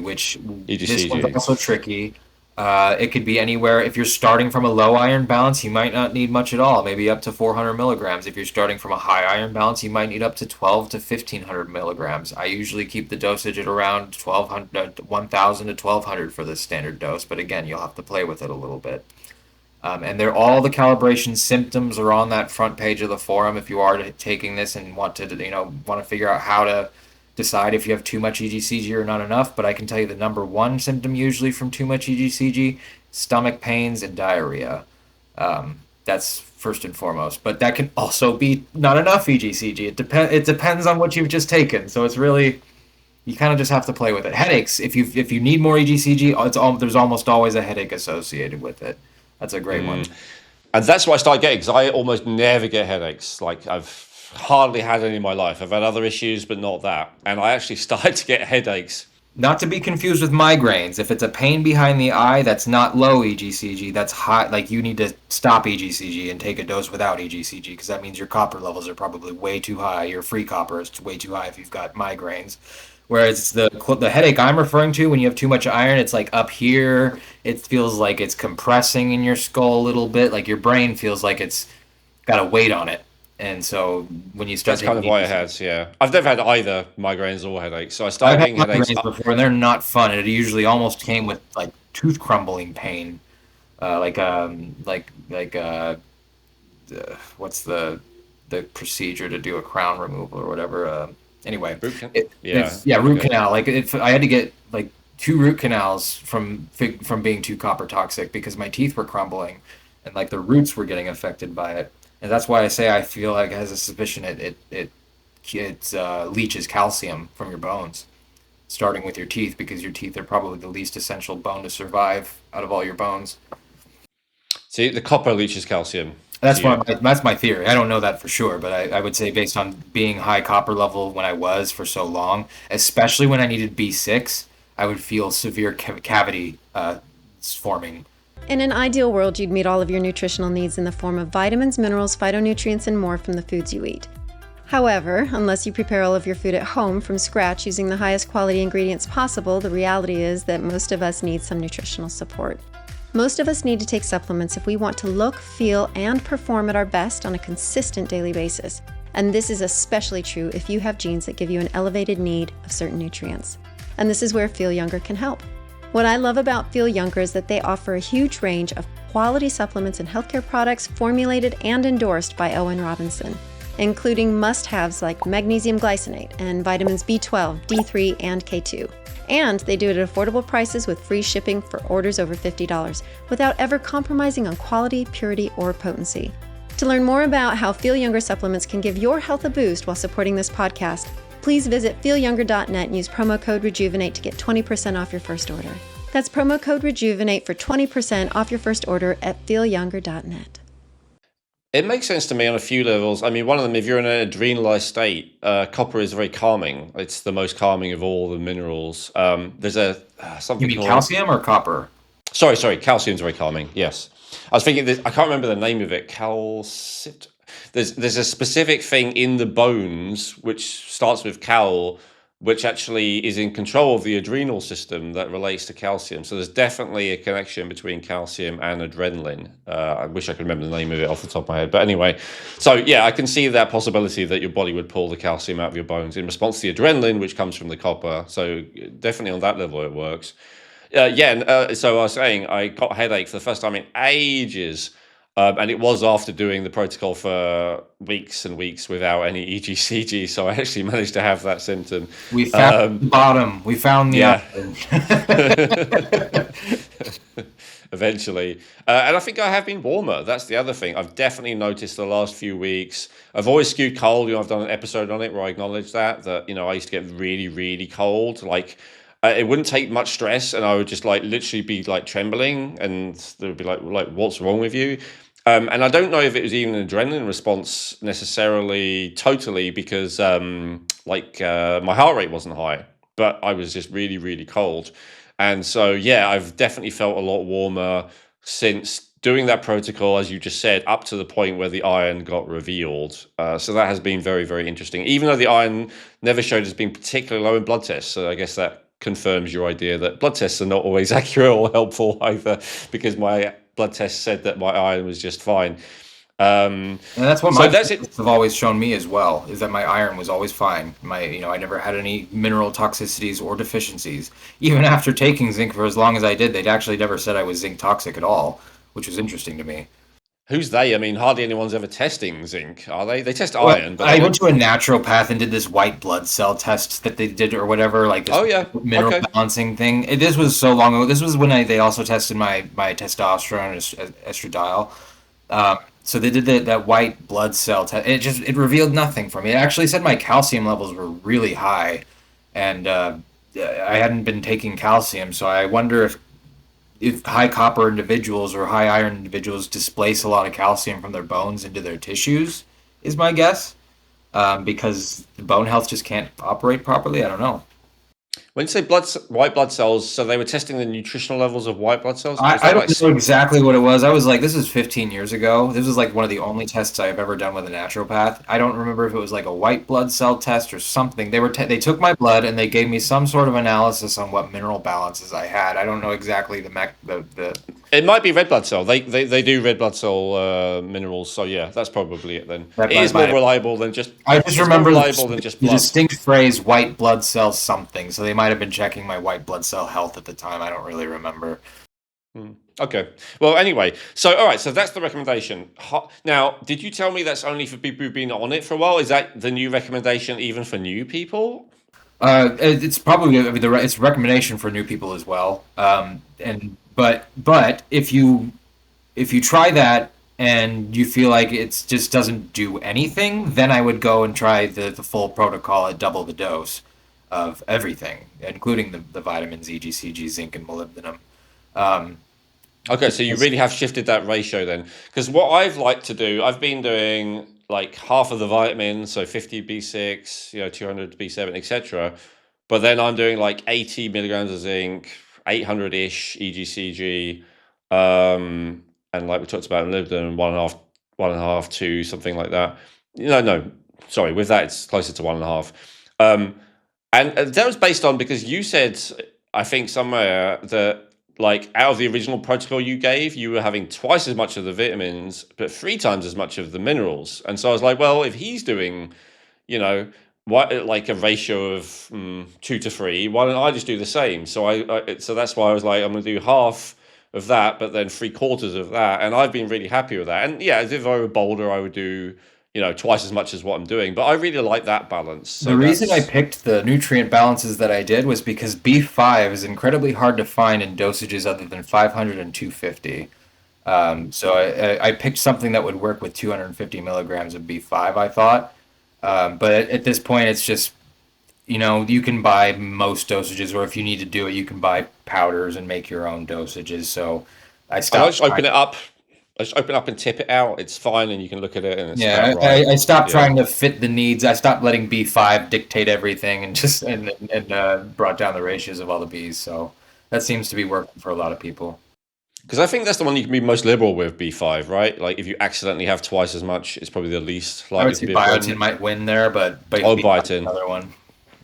which this one's also tricky. It could be anywhere. If you're starting from a low iron balance, you might not need much at all, maybe up to 400 milligrams. If you're starting from a high iron balance, you might need up to 12 to 1500 milligrams. I usually keep the dosage at around 1200, 1000 to 1200 for the standard dose, but again, you'll have to play with it a little bit. And they're all the calibration symptoms are on that front page of the forum. If you are taking this and want to, want to figure out how to decide if you have too much EGCG or not enough. But I can tell you the number one symptom usually from too much EGCG: stomach pains and diarrhea. That's first and foremost. But that can also be not enough EGCG. It depends on what you've just taken. So it's really, you kind of just have to play with it. Headaches. If you need more EGCG, there's almost always a headache associated with it. That's a great one. And that's what I started getting, because I almost never get headaches. Like, I've hardly had any in my life. I've had other issues, but not that. And I actually started to get headaches. Not to be confused with migraines. If it's a pain behind the eye, that's not low EGCG. That's high. Like, you need to stop EGCG and take a dose without EGCG, because that means your copper levels are probably way too high. Your free copper is way too high if you've got migraines. Whereas the headache I'm referring to, when you have too much iron, it's like up here. It feels like it's compressing in your skull a little bit. Like your brain feels like it's got a weight on it. And so when you start That's kind of why I had, yeah. I've never had either migraines or headaches. So I started I've had getting headaches. migraines before, and they're not fun. And it usually almost came with like tooth crumbling pain, what's the procedure to do a crown removal or whatever. Anyway, root canal. Like I had to get like 2 root canals from being too copper toxic because my teeth were crumbling, and like the roots were getting affected by it. And that's why I say I feel like, as a suspicion, it leaches calcium from your bones, starting with your teeth, because your teeth are probably the least essential bone to survive out of all your bones. See, the copper leaches calcium. That's my theory. I don't know that for sure, but I would say, based on being high copper level when I was for so long, especially when I needed B6, I would feel severe cavity forming. In an ideal world, you'd meet all of your nutritional needs in the form of vitamins, minerals, phytonutrients, and more from the foods you eat. However, unless you prepare all of your food at home from scratch using the highest quality ingredients possible, the reality is that most of us need some nutritional support. Most of us need to take supplements if we want to look, feel, and perform at our best on a consistent daily basis. And this is especially true if you have genes that give you an elevated need of certain nutrients. And this is where Feel Younger can help. What I love about Feel Younger is that they offer a huge range of quality supplements and healthcare products formulated and endorsed by Owen Robinson, including must-haves like magnesium glycinate and vitamins B12, D3, and K2. And they do it at affordable prices with free shipping for orders over $50 without ever compromising on quality, purity, or potency. To learn more about how Feel Younger supplements can give your health a boost while supporting this podcast, please visit feelyounger.net and use promo code Rejuvenate to get 20% off your first order. That's promo code Rejuvenate for 20% off your first order at feelyounger.net. It makes sense to me on a few levels. I mean, one of them, if you're in an adrenalized state, copper is very calming. It's the most calming of all the minerals. There's something You mean called calcium or copper? Sorry, calcium's very calming. Yes, I was thinking. I can't remember the name of it. Calcit. There's a specific thing in the bones which starts with cal, which actually is in control of the adrenal system that relates to calcium. So there's definitely a connection between calcium and adrenaline. I wish I could remember the name of it off the top of my head. But anyway, so yeah, I can see that possibility that your body would pull the calcium out of your bones in response to the adrenaline, which comes from the copper. So definitely on that level, it works. So I was saying, I got a headache for the first time in ages. And it was after doing the protocol for weeks and weeks without any EGCG, so I actually managed to have that symptom. We found the bottom. We found the eventually. And I think I have been warmer. That's the other thing. I've definitely noticed the last few weeks. I've always skewed cold. I've done an episode on it where I acknowledge that I used to get really, really cold. Like, it wouldn't take much stress, and I would just like literally be like trembling, and they would be like, what's wrong with you? And I don't know if it was even an adrenaline response necessarily totally, because my heart rate wasn't high, but I was just really, really cold. And so, yeah, I've definitely felt a lot warmer since doing that protocol, as you just said, up to the point where the iron got revealed. So that has been very, very interesting, even though the iron never showed as being particularly low in blood tests. So I guess that confirms your idea that blood tests are not always accurate or helpful either, because my blood test said that my iron was just fine. And that's what So my that's it. tests have always shown me as well, is that my iron was always fine. I never had any mineral toxicities or deficiencies. Even after taking zinc for as long as I did, they'd actually never said I was zinc toxic at all, which was interesting to me. Who's they? I mean, hardly anyone's ever testing zinc, are they? They test Well, iron, but I they went don't. to a naturopath and did this white blood cell test that they did or whatever, like this Oh yeah, mineral okay. balancing thing. This was so long ago. This was when they also tested my testosterone and estradiol. So they did that white blood cell test. It revealed nothing for me. It actually said my calcium levels were really high, and I hadn't been taking calcium. So I wonder if high copper individuals or high iron individuals displace a lot of calcium from their bones into their tissues, is my guess. Because the bone health just can't operate properly. I don't know. When you say white blood cells, so they were testing the nutritional levels of white blood cells? I, Was I that like don't know exactly what it was. I was like, this is 15 years ago. This was like one of the only tests I've ever done with a naturopath. I don't remember if it was like a white blood cell test or something. They took my blood and they gave me some sort of analysis on what mineral balances I had. I don't know exactly the It might be red blood cell. They do red blood cell minerals, so yeah, that's probably it then. that It is more might. reliable than just I just it's more remember reliable than just the blood. distinct phrase "white blood cell something," so they might have been checking my white blood cell health at the time. I don't really remember. Okay. Well, anyway, so all right, so that's the recommendation. Now, did you tell me that's only for people who've been on it for a while? Is that the new recommendation even for new people? It's probably, I mean, it's a recommendation for new people as well. And but if you try that and you feel like it just doesn't do anything, then I would go and try the full protocol at double the dose of everything, including the vitamins E, G, C, G, zinc, and molybdenum. Um, Okay, so you really have shifted that ratio then. Because what I've liked to do, I've been doing like half of the vitamins, so 50 B6, 200 B7, etc. But then I'm doing like 80 milligrams of zinc, 800-ish EGCG, and like we talked about molybdenum, one and a half, two, something like that. No, sorry, with that it's closer to one and a half. And that was based on because you said, I think somewhere that like out of the original protocol you gave, you were having twice as much of the vitamins, but 3 times as much of the minerals. And so I was like, well, if he's doing, what like a ratio of 2 to 3, why don't I just do the same? So that's why I was like, I'm going to do half of that, but then 3/4 of that. And I've been really happy with that. And yeah, if I were bolder, I would do twice as much as what I'm doing. But I really like that balance. The So reason I that's picked the nutrient balances that I did was because B5 is incredibly hard to find in dosages other than 500 and 250. So I picked something that would work with 250 milligrams of B5, I thought. But at this point, it's just, you can buy most dosages, or if you need to do it, you can buy powders and make your own dosages. So I and I stopped just trying. open it up. I just open up and tip it out. It's fine, and you can look at it, and it's about Yeah, right. I stopped Yeah. trying to fit the needs. I stopped letting B5 dictate everything, and just and brought down the ratios of all the Bs. So that seems to be working for a lot of people. Because I think that's the one you can be most liberal with, B5, right? Like if you accidentally have twice as much, it's probably the least I would likely to say be a biotin problem. might win there, but Oh, B5 is biotin. another one.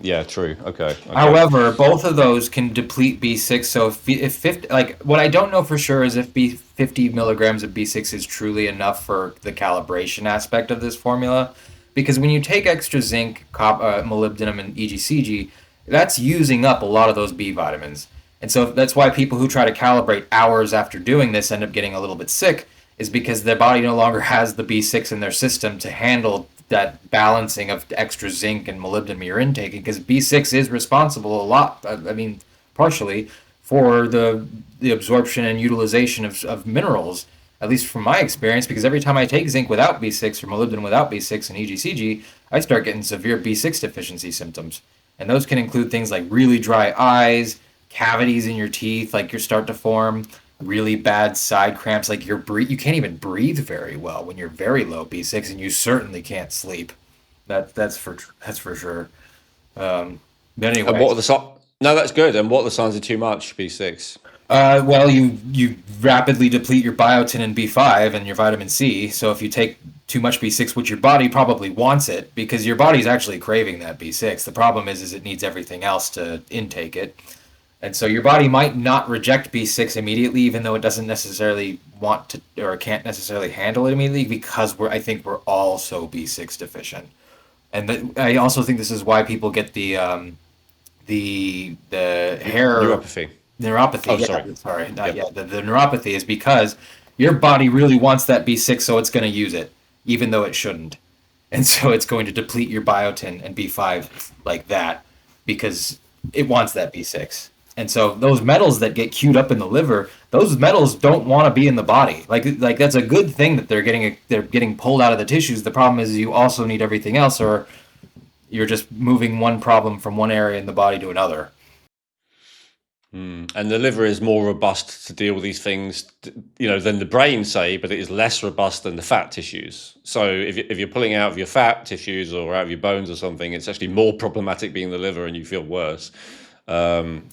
Yeah, true. Okay. However, both of those can deplete B6. So if 50, like what I don't know for sure is if 50 milligrams of B6 is truly enough for the calibration aspect of this formula, because when you take extra zinc, molybdenum, and EGCG, that's using up a lot of those B vitamins. And so that's why people who try to calibrate hours after doing this end up getting a little bit sick, is because their body no longer has the B6 in their system to handle that balancing of extra zinc and molybdenum you're intaking, because B6 is responsible a lot, I mean, partially, for the absorption and utilization of minerals, at least from my experience, because every time I take zinc without B6 or molybdenum without B6 and EGCG, I start getting severe B6 deficiency symptoms. And those can include things like really dry eyes, cavities in your teeth, like you start to form, really bad side cramps, like you can't even breathe very well when you're very low B6, and you certainly can't sleep. That's for sure. But And anyway, what are the signs? No, that's good. And what are the signs of too much B6? well, you rapidly deplete your biotin and B5 and your vitamin C. So if you take too much B6, which your body probably wants it because your body's actually craving that B6. The problem is it needs everything else to intake it. And so your body might not reject B6 immediately, even though it doesn't necessarily want to or can't necessarily handle it immediately, because I think we're all so B6 deficient. And I also think this is why people get the hair Neuropathy. neuropathy. Oh, Yeah, sorry. sorry, not Yep. yet. The neuropathy is because your body really wants that B6, so it's going to use it, even though it shouldn't. And so it's going to deplete your biotin and B5 like that because it wants that B6. And so those metals that get queued up in the liver, those metals don't want to be in the body. Like that's a good thing that they're getting pulled out of the tissues. The problem is you also need everything else, or you're just moving one problem from one area in the body to another. And the liver is more robust to deal with these things, than the brain, say, but it is less robust than the fat tissues. So if you're pulling out of your fat tissues or out of your bones or something, it's actually more problematic being the liver, and you feel worse.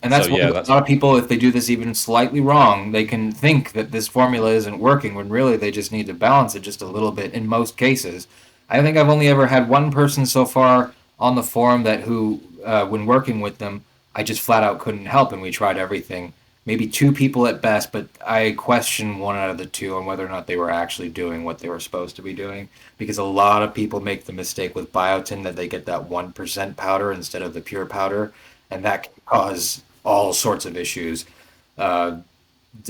And So that's why yeah, a that's lot of people, if they do this even slightly wrong, they can think that this formula isn't working when really they just need to balance it just a little bit in most cases. I think I've only ever had one person so far on the forum when working with them, I just flat out couldn't help, and we tried everything. Maybe two people at best, but I question one out of the two on whether or not they were actually doing what they were supposed to be doing. Because a lot of people make the mistake with biotin that they get that 1% powder instead of the pure powder, and that can cause all sorts of issues. Uh,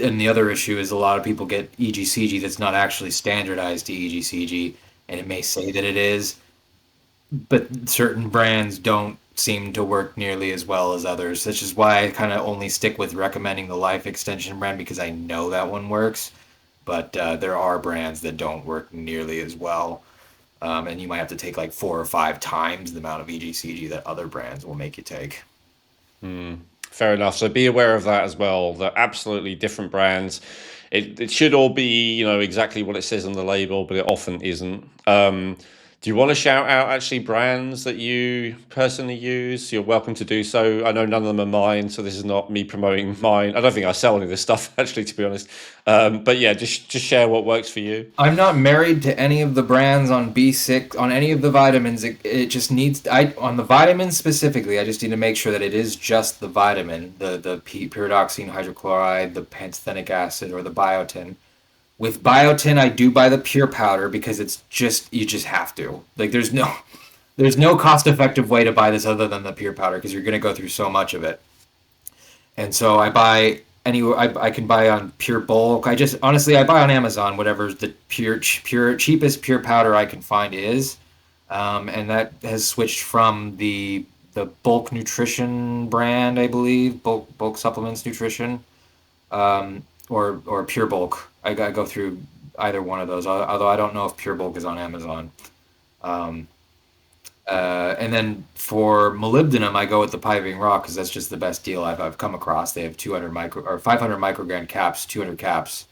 and the other issue is a lot of people get EGCG that's not actually standardized to EGCG, and it may say that it is, but certain brands don't seem to work nearly as well as others. Which is why I kind of only stick with recommending the Life Extension brand because I know that one works. But there are brands that don't work nearly as well, and you might have to take like 4 or 5 times the amount of EGCG that other brands will make you take. fair enough. So be aware of that as well. They're absolutely different brands. It should all be, exactly what it says on the label, but it often isn't. Do you want to shout out actually brands that you personally use? You're welcome to do so. I know none of them are mine, so this is not me promoting mine. I don't think I sell any of this stuff actually, to be honest. But yeah, just share what works for you. I'm not married to any of the brands on B6 on any of the vitamins. It just needs on the vitamins specifically. I just need to make sure that it is just the vitamin, the pyridoxine hydrochloride, the pantothenic acid, or the biotin. With biotin, I do buy the pure powder because it's just you just have to. Like there's no cost effective way to buy this other than the pure powder because you're going to go through so much of it. And so I buy anywhere I can buy on pure bulk. I just honestly I buy on Amazon whatever the cheapest pure powder I can find is, and that has switched from the bulk nutrition brand, I believe, bulk supplements nutrition, or pure bulk. I gotta go through either one of those. Although I don't know if pure bulk is on Amazon. Um, and then for molybdenum, I go with the Piving Rock because that's just the best deal I've come across. They have 200 micro or 500 microgram caps, 200 caps,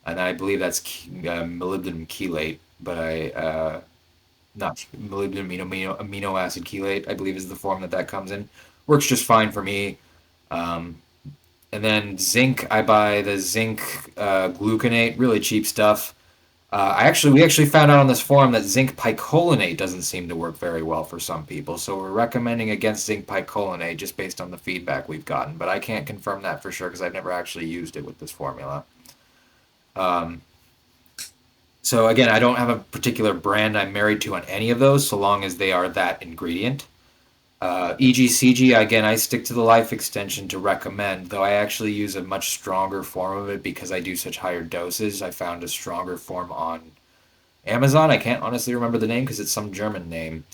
and I believe that's molybdenum chelate. But not molybdenum amino acid chelate, I believe is the form that comes in. Works just fine for me. Um, and then zinc, I buy the zinc gluconate, really cheap stuff. We actually found out on this forum that zinc picolinate doesn't seem to work very well for some people, so we're recommending against zinc picolinate just based on the feedback we've gotten. But I can't confirm that for sure because I've never actually used it with this formula. Um, so again, I don't have a particular brand I'm married to on any of those, so long as they are that ingredient. EGCG, again, I stick to the Life Extension to recommend, though I actually use a much stronger form of it because I do such higher doses. I found a stronger form on Amazon. I can't honestly remember the name because it's some German name,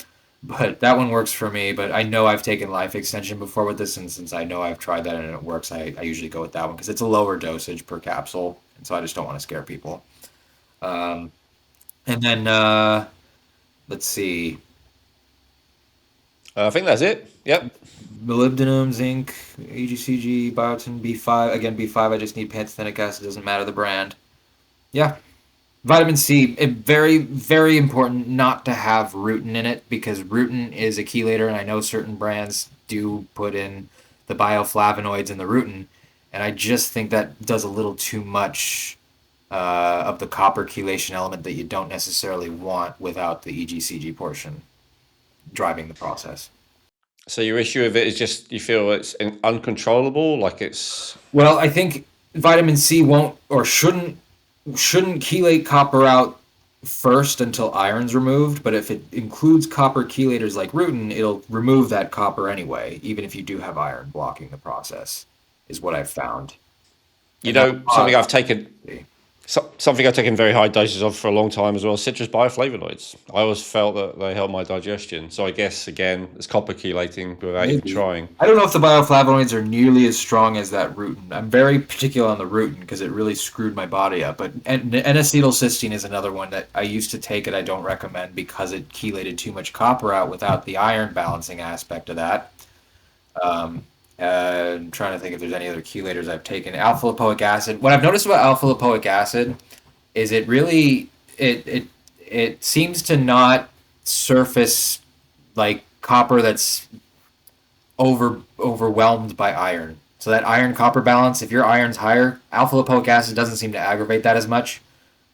but that one works for me. But I know I've taken Life Extension before with this, and since I know I've tried that and it works, I usually go with that one because it's a lower dosage per capsule, and so I just don't want to scare people. Um, and then let's see. I think that's it. Yep. Molybdenum, zinc, EGCG, biotin, B5. Again, B5, I just need pantothenic acid. Doesn't matter the brand. Yeah. Vitamin C, very, very important not to have rutin in it because rutin is a chelator, and I know certain brands do put in the bioflavonoids in the rutin, and I just think that does a little too much of the copper chelation element that you don't necessarily want without the EGCG portion driving the process. So your issue with it is just you feel it's uncontrollable, like it's Well, I think vitamin C won't or shouldn't chelate copper out first until iron's removed, but if it includes copper chelators like rutin, it'll remove that copper anyway, even if you do have iron blocking the process, is what I've found. you And that's know something I've taken odd. something I've taken very high doses of for a long time as well. Citrus bioflavonoids. I always felt that they help my digestion. So I guess again, it's copper chelating without even Maybe. trying. I don't know if the bioflavonoids are nearly as strong as that rutin. I'm very particular on the rutin because it really screwed my body up. But N-acetylcysteine is another one that I used to take it. I don't recommend because it chelated too much copper out without the iron balancing aspect of that. I'm trying to think if there's any other chelators I've taken. Alpha lipoic acid. What I've noticed about alpha lipoic acid is it really it seems to not surface like copper that's overwhelmed by iron. So that iron copper balance, if your iron's higher, alpha lipoic acid doesn't seem to aggravate that as much.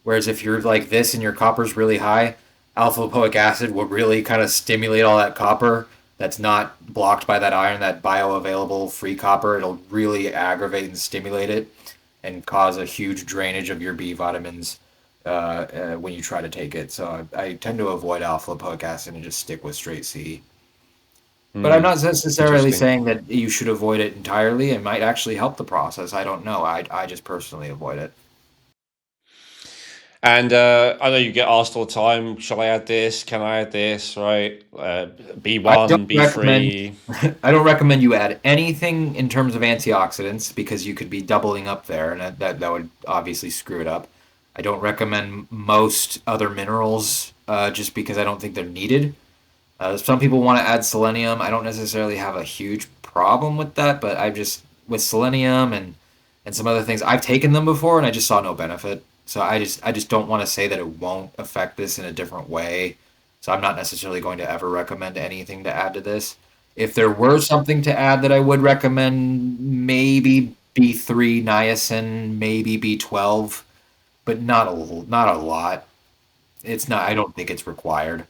Whereas if you're like this and your copper's really high, alpha lipoic acid will really kind of stimulate all that copper that's not blocked by that iron, that bioavailable free copper. It'll really aggravate and stimulate it and cause a huge drainage of your B vitamins when you try to take it. So I tend to avoid alpha lipoic acid and just stick with straight C. But I'm not necessarily Interesting. saying that you should avoid it entirely. It might actually help the process. I don't know. I just personally avoid it. And I know you get asked all the time, shall I add this? Can I add this? Right? I don't B1, recommend B3. I don't recommend you add anything in terms of antioxidants because you could be doubling up there, and that would obviously screw it up. I don't recommend most other minerals just because I don't think they're needed. Some people want to add selenium. I don't necessarily have a huge problem with that, but I just with selenium and some other things, I've taken them before and I just saw no benefit. So I just don't want to say that it won't affect this in a different way. So I'm not necessarily going to ever recommend anything to add to this. If there were something to add that I would recommend, maybe B3 niacin, maybe B12, but not a lot. It's not. I don't think it's required.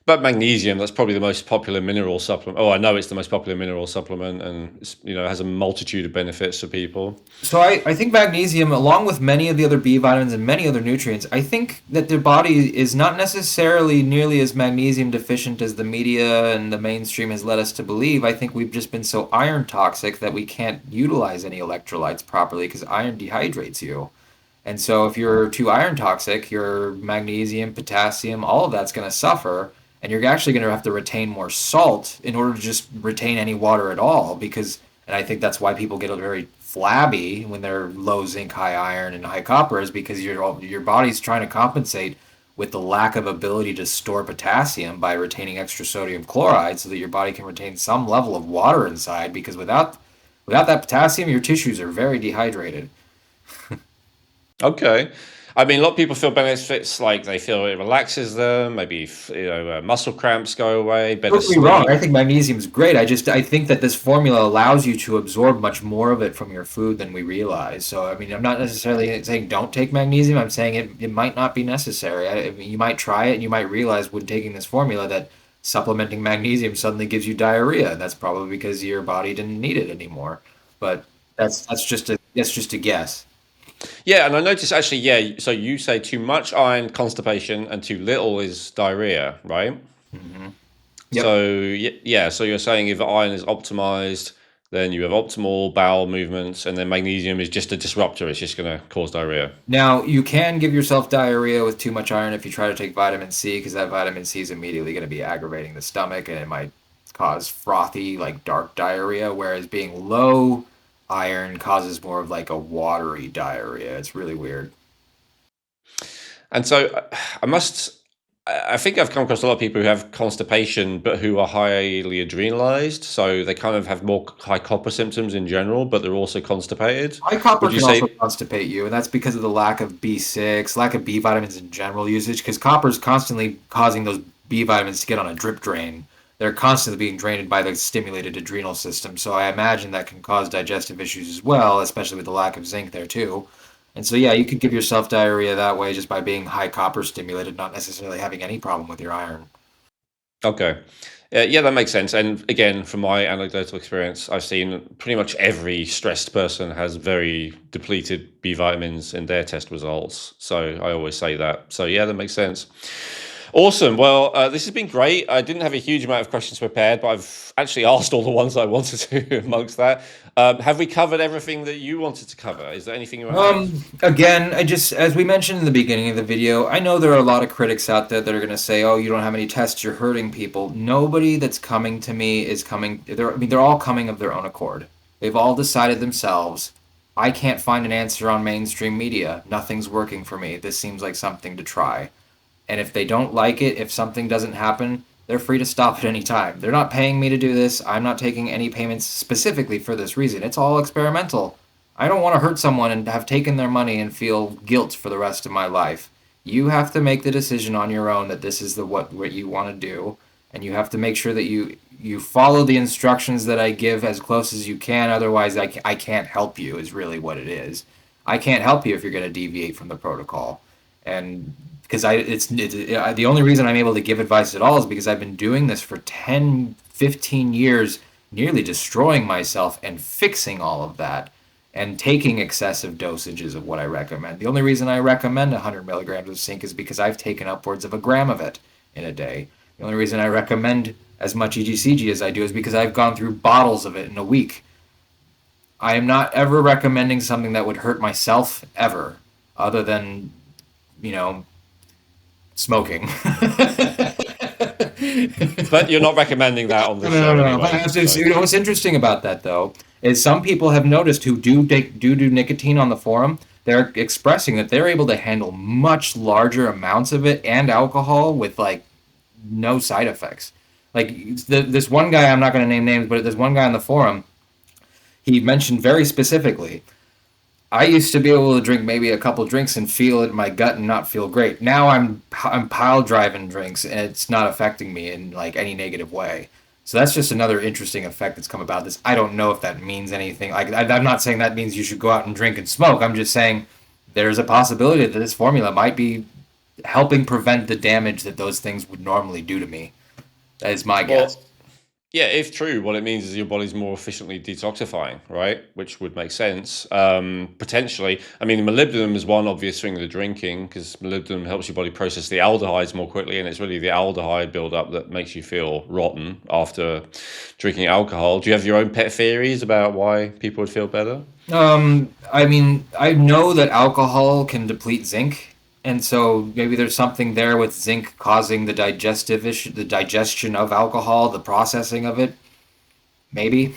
But magnesium, that's probably the most popular mineral supplement. Oh, I know it's the most popular mineral supplement and it's, has a multitude of benefits for people. So I think magnesium, along with many of the other B vitamins and many other nutrients, I think that the body is not necessarily nearly as magnesium deficient as the media and the mainstream has led us to believe. I think we've just been so iron toxic that we can't utilize any electrolytes properly because iron dehydrates you. And so if you're too iron toxic, your magnesium, potassium, all of that's going to suffer. And you're actually going to have to retain more salt in order to just retain any water at all. And I think that's why people get very flabby when they're low zinc, high iron, and high copper is because your body's trying to compensate with the lack of ability to store potassium by retaining extra sodium chloride so that your body can retain some level of water inside because without that potassium your tissues are very dehydrated. Okay. I mean, a lot of people feel benefits like they feel it relaxes them, maybe, muscle cramps go away, better Don't get me wrong. sleep. I think magnesium is great. I think that this formula allows you to absorb much more of it from your food than we realize. So I mean, I'm not necessarily saying don't take magnesium. I'm saying it might not be necessary. I mean, you might try it and you might realize when taking this formula that supplementing magnesium suddenly gives you diarrhea. That's probably because your body didn't need it anymore. But that's just a guess. Yeah, and I noticed actually, yeah, so you say too much iron, constipation, and too little is diarrhea, right? Hmm. Yep. So, yeah, so you're saying if iron is optimized, then you have optimal bowel movements, and then magnesium is just a disruptor, it's just going to cause diarrhea. Now, you can give yourself diarrhea with too much iron if you try to take vitamin C, because that vitamin C is immediately going to be aggravating the stomach and it might cause frothy, like dark diarrhea, whereas being low iron causes more of like a watery diarrhea. It's really weird. And so I must, I think I've come across a lot of people who have constipation, but who are highly adrenalized. So they kind of have more high copper symptoms in general, but they're also constipated. High copper Would you can also say, constipate you, and that's because of the lack of B6, lack of B vitamins in general usage, because copper is constantly causing those B vitamins to get on a drip drain. They're constantly being drained by the stimulated adrenal system. So I imagine that can cause digestive issues as well, especially with the lack of zinc there too. And so, yeah, you could give yourself diarrhea that way just by being high copper stimulated, not necessarily having any problem with your iron. Okay. Yeah, that makes sense. And again, from my anecdotal experience, I've seen pretty much every stressed person has very depleted B vitamins in their test results. So I always say that. So yeah, that makes sense. Awesome. Well, this has been great. I didn't have a huge amount of questions prepared, but I've actually asked all the ones I wanted to amongst that. Have we covered everything that you wanted to cover? Is there anything you want to add? Again, as we mentioned in the beginning of the video, I know there are a lot of critics out there that are going to say, "Oh, you don't have any tests, you're hurting people." Nobody that's coming to me is coming. They're all coming of their own accord. They've all decided themselves. I can't find an answer on mainstream media. Nothing's working for me. This seems like something to try. And if they don't like it, if something doesn't happen, they're free to stop at any time. They're not paying me to do this. I'm not taking any payments specifically for this reason. It's all experimental. I don't want to hurt someone and have taken their money and feel guilt for the rest of my life. You have to make the decision on your own that this is what you want to do, and you have to make sure that you follow the instructions that I give as close as you can. Otherwise, I can't help you. Is really what it is. I can't help you if you're going to deviate from the protocol, and because the only reason I'm able to give advice at all is because I've been doing this for 10, 15 years, nearly destroying myself and fixing all of that and taking excessive dosages of what I recommend. The only reason I recommend 100 milligrams of zinc is because I've taken upwards of a gram of it in a day. The only reason I recommend as much EGCG as I do is because I've gone through bottles of it in a week. I am not ever recommending something that would hurt myself ever, other than, you know, smoking. But you're not recommending that on the No, show no. anyway. So. You know what's interesting about that though is some people have noticed who do nicotine on the forum. They're expressing that they're able to handle much larger amounts of it and alcohol with like no side effects. Like this one guy, I'm not going to name names, but there's one guy on the forum. He mentioned very specifically, I used to be able to drink maybe a couple drinks and feel it in my gut and not feel great. Now I'm pile driving drinks and it's not affecting me in like any negative way. So that's just another interesting effect that's come about this. I don't know if that means anything. Like I'm not saying that means you should go out and drink and smoke. I'm just saying there's a possibility that this formula might be helping prevent the damage that those things would normally do to me. That is my Well, guess. yeah, if true, what it means is your body's more efficiently detoxifying, right? Which would make sense. Potentially, I mean, molybdenum is one obvious thing with the drinking because molybdenum helps your body process the aldehydes more quickly, and it's really the aldehyde buildup that makes you feel rotten after drinking alcohol. Do you have your own pet theories about why people would feel better? I mean, I know that alcohol can deplete zinc, and so maybe there's something there with zinc causing the digestive issue, the digestion of alcohol, the processing of it. Maybe.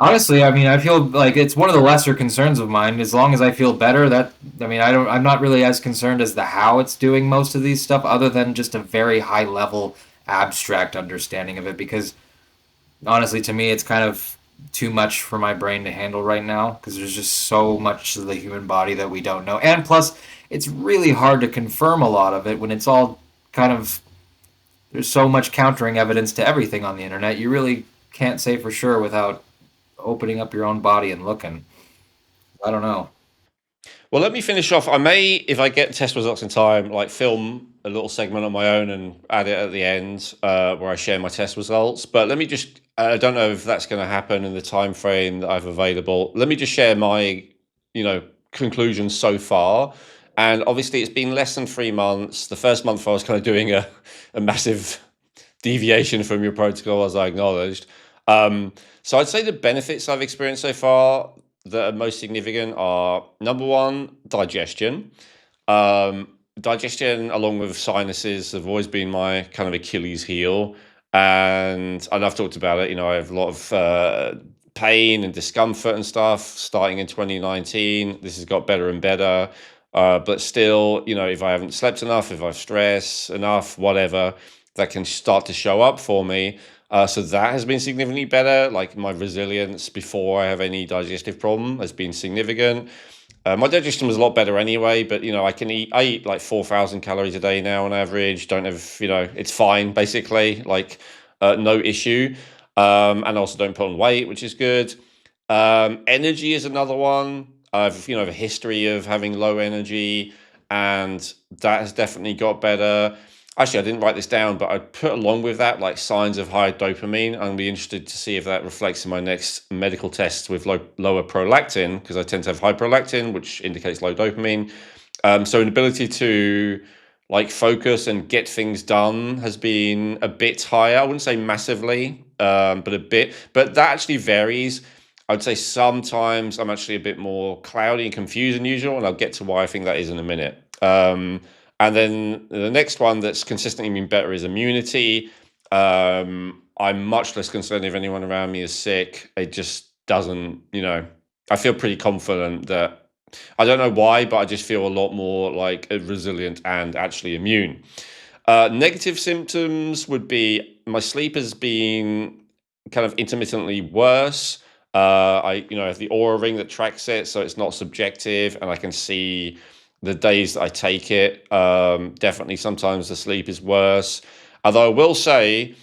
Honestly, I mean, I feel like it's one of the lesser concerns of mine. As long as I feel better, I mean, I'm not really as concerned as the how it's doing most of these stuff, other than just a very high level abstract understanding of it. Because honestly, to me, it's kind of too much for my brain to handle right now because there's just so much of the human body that we don't know. And plus, it's really hard to confirm a lot of it when it's all kind of, there's so much countering evidence to everything on the internet. You really can't say for sure without opening up your own body and looking. I don't know. Well, let me finish off. I may, if I get test results in time, like film a little segment on my own and add it at the end where I share my test results. But let me just, I don't know if that's going to happen in the time frame that I've available. Let me just share my, conclusions so far. And obviously, it's been less than 3 months. The first month I was kind of doing a massive deviation from your protocol, as I acknowledged. So I'd say the benefits I've experienced so far that are most significant are number one, digestion. Digestion, along with sinuses, have always been my kind of Achilles heel. And I've talked about it. I have a lot of pain and discomfort and stuff starting in 2019. This has got better and better. But still, if I haven't slept enough, if I've stressed enough, whatever, that can start to show up for me. So that has been significantly better. Like my resilience before I have any digestive problem has been significant. My digestion was a lot better anyway, but I eat like 4,000 calories a day now on average. Don't have, it's fine basically, like no issue. And also don't put on weight, which is good. Energy is another one. I've, a history of having low energy, and that has definitely got better. Actually, I didn't write this down, but I put along with that like signs of high dopamine. I'm gonna be interested to see if that reflects in my next medical tests with lower prolactin, because I tend to have high prolactin, which indicates low dopamine. So an ability to like focus and get things done has been a bit higher. I wouldn't say massively, but a bit. But that actually varies. I would say sometimes I'm actually a bit more cloudy and confused than usual, and I'll get to why I think that is in a minute. And then the next one that's consistently been better is immunity. I'm much less concerned if anyone around me is sick. It just doesn't, I feel pretty confident that I don't know why, but I just feel a lot more like resilient and actually immune. Negative symptoms would be my sleep has been kind of intermittently worse. I have the Aura ring that tracks it, so it's not subjective, and I can see the days that I take it. Definitely, sometimes the sleep is worse. Although I will say,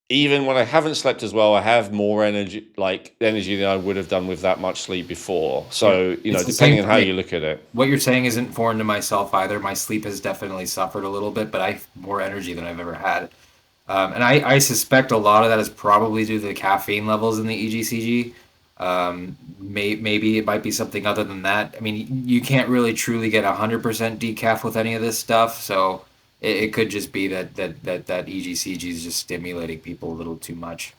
even when I haven't slept as well, I have more energy than I would have done with that much sleep before. So, depending on how you look at it. What you're saying isn't foreign to myself either. My sleep has definitely suffered a little bit, but I have more energy than I've ever had. And I suspect a lot of that is probably due to the caffeine levels in the EGCG. Maybe it might be something other than that. I mean, you can't really truly get 100% decaf with any of this stuff, so it could just be that EGCG is just stimulating people a little too much.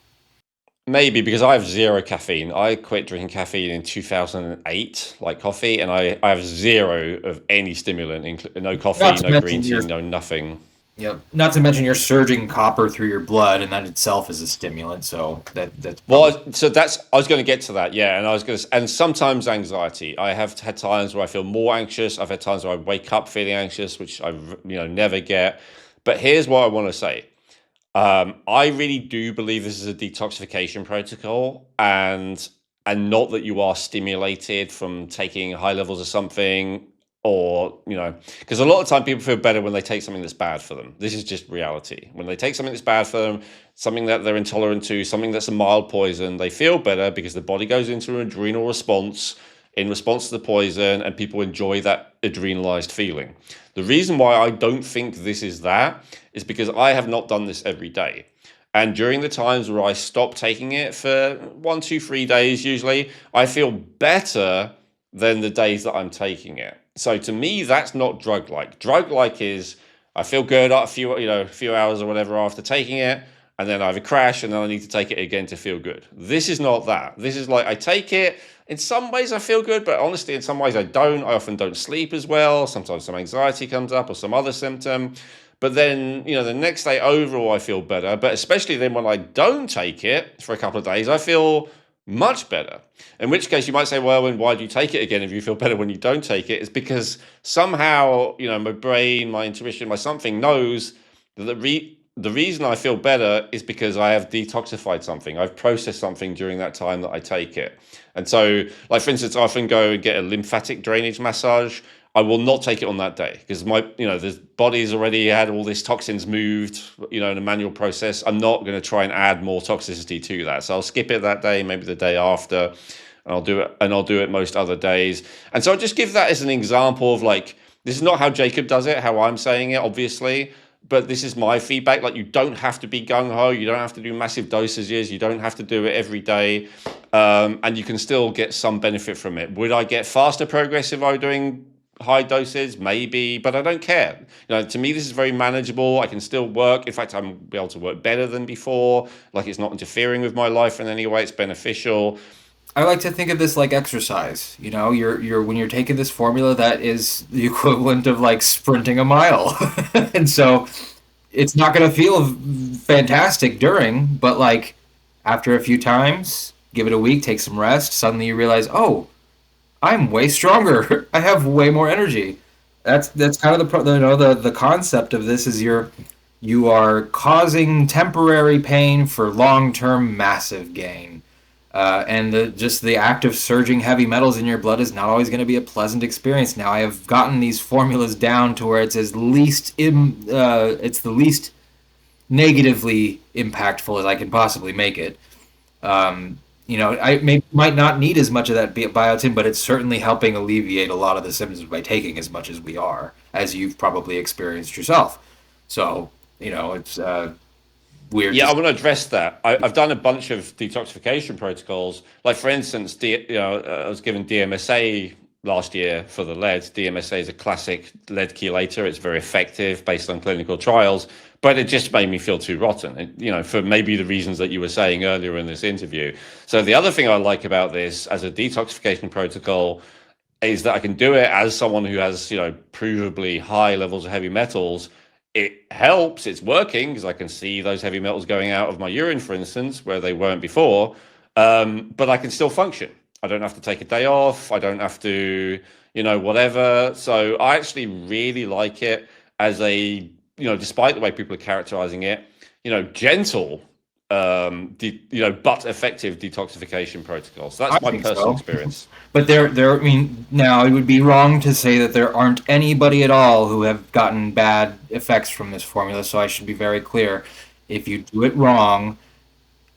Maybe because I have zero caffeine. I quit drinking caffeine in 2008, like coffee, and I have zero of any stimulant, no coffee, no green tea, no nothing. Yep. Not to mention you're surging copper through your blood, and that itself is a stimulant. So that's well. So I was going to get to that, yeah. And sometimes anxiety. I have had times where I feel more anxious. I've had times where I wake up feeling anxious, which I never get. But here's what I want to say. I really do believe this is a detoxification protocol, and not that you are stimulated from taking high levels of something. Or, because a lot of time people feel better when they take something that's bad for them. This is just reality. When they take something that's bad for them, something that they're intolerant to, something that's a mild poison, they feel better because the body goes into an adrenal response in response to the poison, and people enjoy that adrenalized feeling. The reason why I don't think this is that is because I have not done this every day. And during the times where I stop taking it for 1, 2, 3 days, usually, I feel better than the days that I'm taking it. So to me, that's not drug-like. Drug-like is I feel good a few hours or whatever after taking it, and then I have a crash, and then I need to take it again to feel good. This is not that. This is like I take it. In some ways, I feel good, but honestly, in some ways, I don't. I often don't sleep as well. Sometimes some anxiety comes up or some other symptom. But then, the next day overall, I feel better. But especially then when I don't take it for a couple of days, I feel much better. In which case you might say, well, then why do you take it again if you feel better when you don't take it? It's because somehow, my brain, my intuition, my something knows that the reason I feel better is because I have detoxified something. I've processed something during that time that I take it. And so, like, for instance, I often go and get a lymphatic drainage massage. I will not take it on that day because the body's already had all these toxins moved, in a manual process. I'm not going to try and add more toxicity to that. So I'll skip it that day, maybe the day after, and I'll do it most other days. And so I'll just give that as an example of this is not how Jacob does it, how I'm saying it, obviously, but this is my feedback. Like, you don't have to be gung-ho. You don't have to do massive dosages. You don't have to do it every day. And you can still get some benefit from it. Would I get faster progress if I were doing high doses? Maybe, but I don't care. To me, this is very manageable. I can still work. In fact, I'm be able to work better than before. Like, it's not interfering with my life in any way. It's beneficial. I like to think of this like exercise. You're when you're taking this formula, that is the equivalent of like sprinting a mile. And so it's not going to feel fantastic during, but like after a few times, give it a week, take some rest, suddenly you realize, oh, I'm way stronger. I have way more energy. That's kind of the concept of this is you are causing temporary pain for long-term massive gain. And the act of surging heavy metals in your blood is not always going to be a pleasant experience. Now I have gotten these formulas down to where it's the least negatively impactful as I can possibly make it. I might not need as much of that biotin, but it's certainly helping alleviate a lot of the symptoms by taking as much as we are, as you've probably experienced yourself. So, it's weird Yeah, I to. want to address that. I've done a bunch of detoxification protocols. Like, for instance, I was given DMSA last year for the lead. DMSA is a classic lead chelator. It's very effective based on clinical trials, but it just made me feel too rotten, for maybe the reasons that you were saying earlier in this interview. So the other thing I like about this as a detoxification protocol is that I can do it as someone who has, provably high levels of heavy metals. It helps, it's working because I can see those heavy metals going out of my urine, for instance, where they weren't before. But I can still function. I don't have to take a day off. I don't have to, whatever. So I actually really like it as despite the way people are characterizing it, gentle, but effective detoxification protocols. So I that's my think personal so. experience. But I mean, now it would be wrong to say that there aren't anybody at all who have gotten bad effects from this formula. So I should be very clear. If you do it wrong,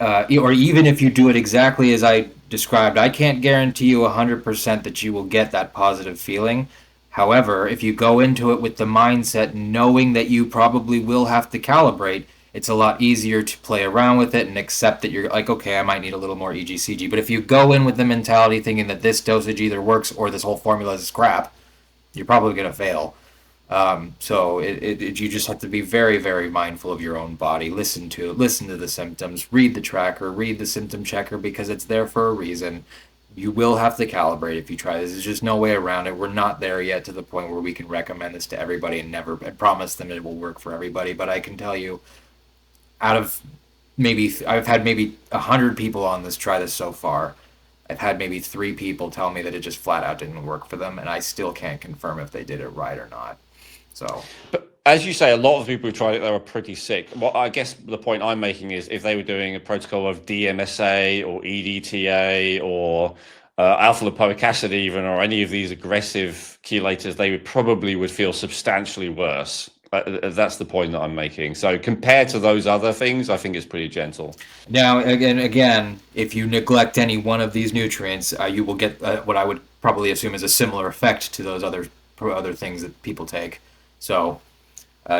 or even if you do it exactly as I described, I can't guarantee you 100% that you will get that positive feeling. However, if you go into it with the mindset knowing that you probably will have to calibrate, it's a lot easier to play around with it and accept that you're like, okay, I might need a little more EGCG. But if you go in with the mentality thinking that this dosage either works or this whole formula is crap, you're probably going to fail. So you just have to be very, very mindful of your own body. Listen to the symptoms, read the tracker, read the symptom checker because it's there for a reason. You will have to calibrate if you try this. There's just no way around it. We're not there yet to the point where we can recommend this to everybody and promise them it will work for everybody. But I can tell you, out of I've had maybe 100 people on this try this so far. I've had maybe 3 people tell me that it just flat out didn't work for them, and I still can't confirm if they did it right or not. So, But as you say, a lot of people who tried it, they were pretty sick. What I guess the point I'm making is if they were doing a protocol of DMSA or EDTA or alpha lipoic acid even, or any of these aggressive chelators, they would feel substantially worse. That's the point that I'm making. So compared to those other things, I think it's pretty gentle. now again, if you neglect any one of these nutrients, you will get what I would probably assume is a similar effect to those other things that people take. So,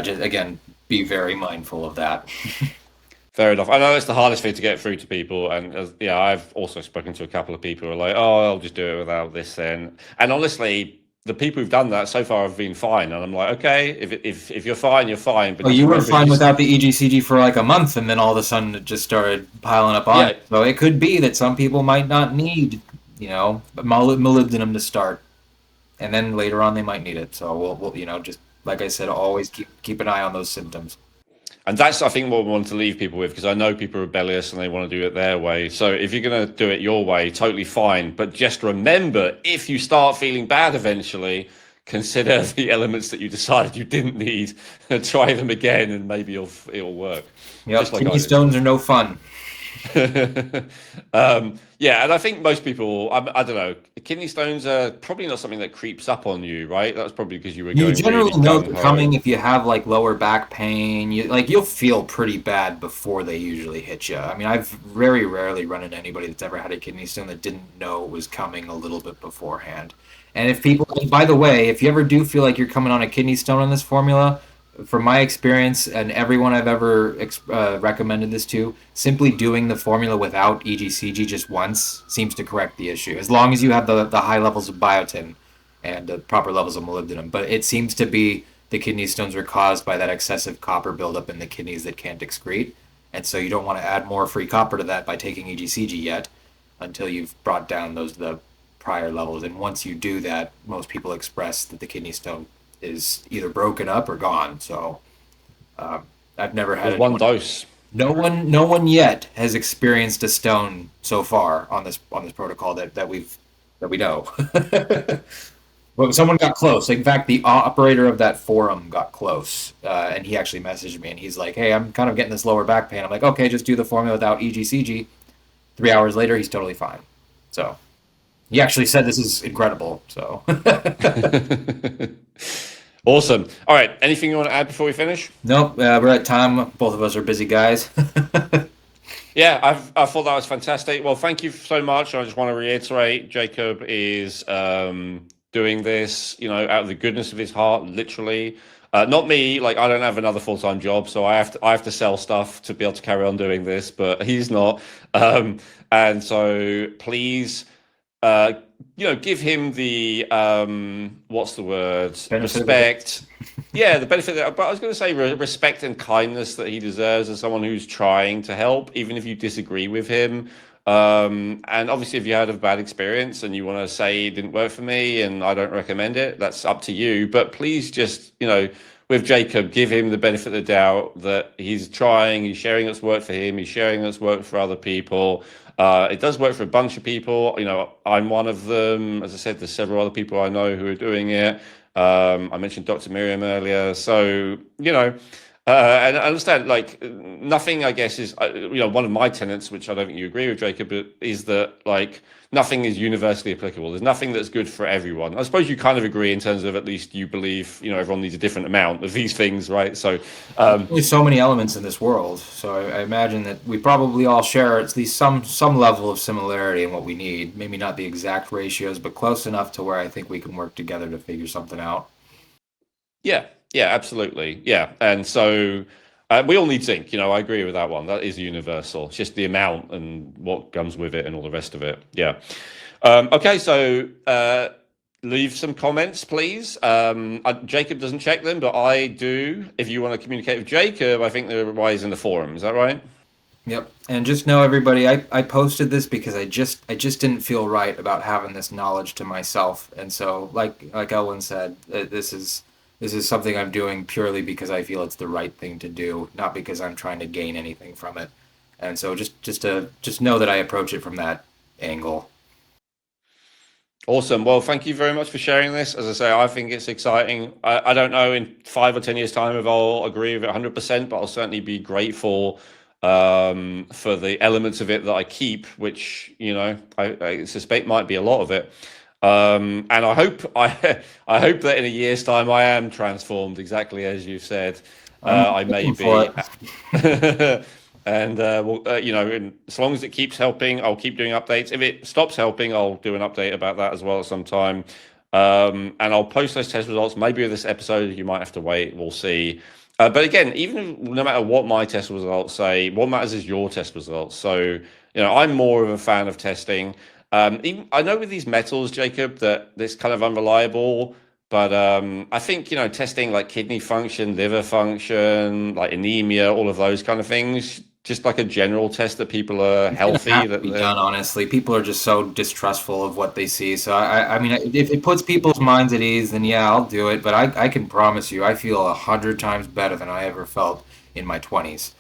just again, be very mindful of that. Fair enough. I know it's the hardest thing to get through to people, and yeah, I've also spoken to a couple of people who are like, "Oh, I'll just do it without this." Then, and honestly, the people who've done that so far have been fine, and I'm like, okay, if you're fine, you're fine. But Well, just you were remember, fine without the EGCG for like a month, and then all of a sudden it just started piling up on yeah, it. So it could be that some people might not need, molybdenum to start, and then later on they might need it. So we'll just like I said, always keep an eye on those symptoms. and that's I think what we want to leave people with because I know people are rebellious and they want to do it their way. So if you're going to do it your way, totally fine. But just remember, if you start feeling bad eventually, consider the elements that you decided you didn't need, and try them again, and maybe it'll work. Yep, Just like I kidney did. stones are no fun. Yeah, and I think most people, I don't know, kidney stones are probably not something that creeps up on you, right? That's probably because you were You going really generally know gung they're ho. coming if you have like lower back pain. You'll feel pretty bad before they usually hit you. I mean, I've very rarely run into anybody that's ever had a kidney stone that didn't know it was coming a little bit beforehand. And if people, by the way, if you ever do feel like you're coming on a kidney stone on this formula, from my experience and everyone I've ever recommended this to, simply doing the formula without EGCG just once seems to correct the issue, as long as you have the high levels of biotin and the proper levels of molybdenum. But it seems to be the kidney stones are caused by that excessive copper buildup in the kidneys that can't excrete. And so you don't want to add more free copper to that by taking EGCG yet until you've brought down the prior levels. And once you do that, most people express that the kidney stone is either broken up or gone. So I've never had With one anyone. dose. No one yet has experienced a stone so far on this protocol that we know. But someone got close. In fact, the operator of that forum got close, and he actually messaged me, and he's like, "Hey, I'm kind of getting this lower back pain." I'm like, "Okay, just do the formula without EGCG." 3 hours later, he's totally fine. So he actually said this is incredible. So Awesome. All right. Anything you want to add before we finish? nope, we're at time. Both of us are busy guys. Yeah, I thought that was fantastic. Well, thank you so much. I just want to reiterate, Jacob is doing this, out of the goodness of his heart, literally. Not me. Like, I don't have another full-time job, so I have to sell stuff to be able to carry on doing this. But he's not, and so please, uh, give him the what's the word? Benefit of the doubt. Respect. Yeah, the benefit that, but I was going to say respect and kindness that he deserves as someone who's trying to help, even if you disagree with him. And obviously, if you had a bad experience and you want to say it didn't work for me and I don't recommend it, that's up to you. But please just, with Jacob, give him the benefit of the doubt that he's trying, he's sharing what's worked for him, he's sharing what's worked for other people. It does work for a bunch of people. I'm one of them. As I said, there's several other people I know who are doing it. I mentioned Dr. Miriam earlier. So, and I understand, like, nothing, I guess, is, one of my tenets, which I don't think you agree with, Jacob, but is that, like, nothing is universally applicable. There's nothing that's good for everyone. I suppose you kind of agree in terms of at least you believe, everyone needs a different amount of these things, right? So, There's so many elements in this world, so I imagine that we probably all share at least some level of similarity in what we need. Maybe not the exact ratios, but close enough to where I think we can work together to figure something out. yeah, yeah, absolutely. Yeah. And so we all need zinc. I agree with that one. That is universal. It's just the amount and what comes with it and all the rest of it. Yeah. Okay. So leave some comments, please. Jacob doesn't check them, but I do. If you want to communicate with Jacob, I think they're wise in the forum. Is that right? Yep. And just know, everybody, I posted this because I just didn't feel right about having this knowledge to myself. And so, like Elwin said, this is something I'm doing purely because I feel it's the right thing to do, not because I'm trying to gain anything from it. And so just know that I approach it from that angle. Awesome. Well, thank you very much for sharing this. As I say, I think it's exciting. I don't know in 5 or 10 years' time if I'll agree with it 100%, but I'll certainly be grateful for the elements of it that I keep, which, I suspect might be a lot of it. And I hope I hope that in a year's time I am transformed exactly as you said. I may be. And and as long as it keeps helping, I'll keep doing updates. If it stops helping, I'll do an update about that as well at some time. And I'll post those test results. Maybe with this episode, you might have to wait. We'll see. But again, no matter what my test results say, what matters is your test results. So, I'm more of a fan of testing. Even, I know with these metals, Jacob, that it's kind of unreliable. But I think, testing like kidney function, liver function, like anemia, all of those kind of things, just like a general test that people are healthy. Have to be done, honestly. People are just so distrustful of what they see. So I mean, if it puts people's minds at ease, then yeah, I'll do it. But I can promise you, I feel 100 times better than I ever felt in my 20s.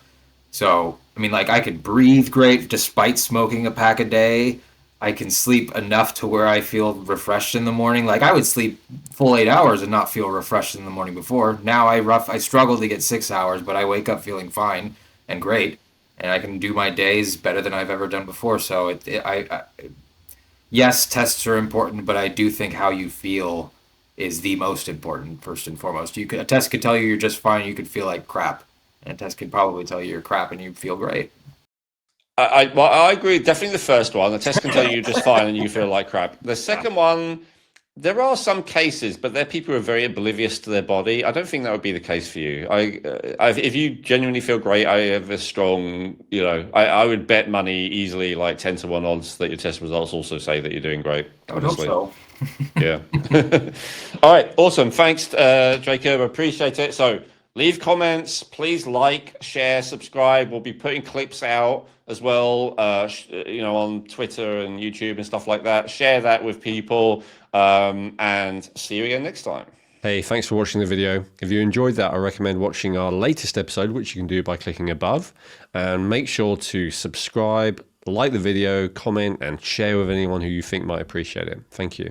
So I mean, like, I could breathe great despite smoking a pack a day. I can sleep enough to where I feel refreshed in the morning. Like, I would sleep full 8 hours and not feel refreshed in the morning before. Now I struggle to get 6 hours, but I wake up feeling fine and great, and I can do my days better than I've ever done before. So yes, tests are important, but I do think how you feel is the most important first and foremost. A test could tell you you're just fine, you could feel like crap, and a test could probably tell you you're crap and you feel great. I agree. Definitely the first one. The test can tell you you're just fine and you feel like crap. The second one, there are some cases, but they're people who are very oblivious to their body. I don't think that would be the case for you. If you genuinely feel great, I have a strong, I would bet money easily, like 10-1 odds, that your test results also say that you're doing great. Honestly. I hope so. Yeah. All right. Awesome. Thanks, Jacob. I appreciate it. So leave comments. Please like, share, subscribe. We'll be putting clips out as well, on Twitter and YouTube and stuff like that. Share that with people, and see you again next time. Hey, thanks for watching the video. If you enjoyed that, I recommend watching our latest episode, which you can do by clicking above. And make sure to subscribe, like the video, comment, and share with anyone who you think might appreciate it. Thank you.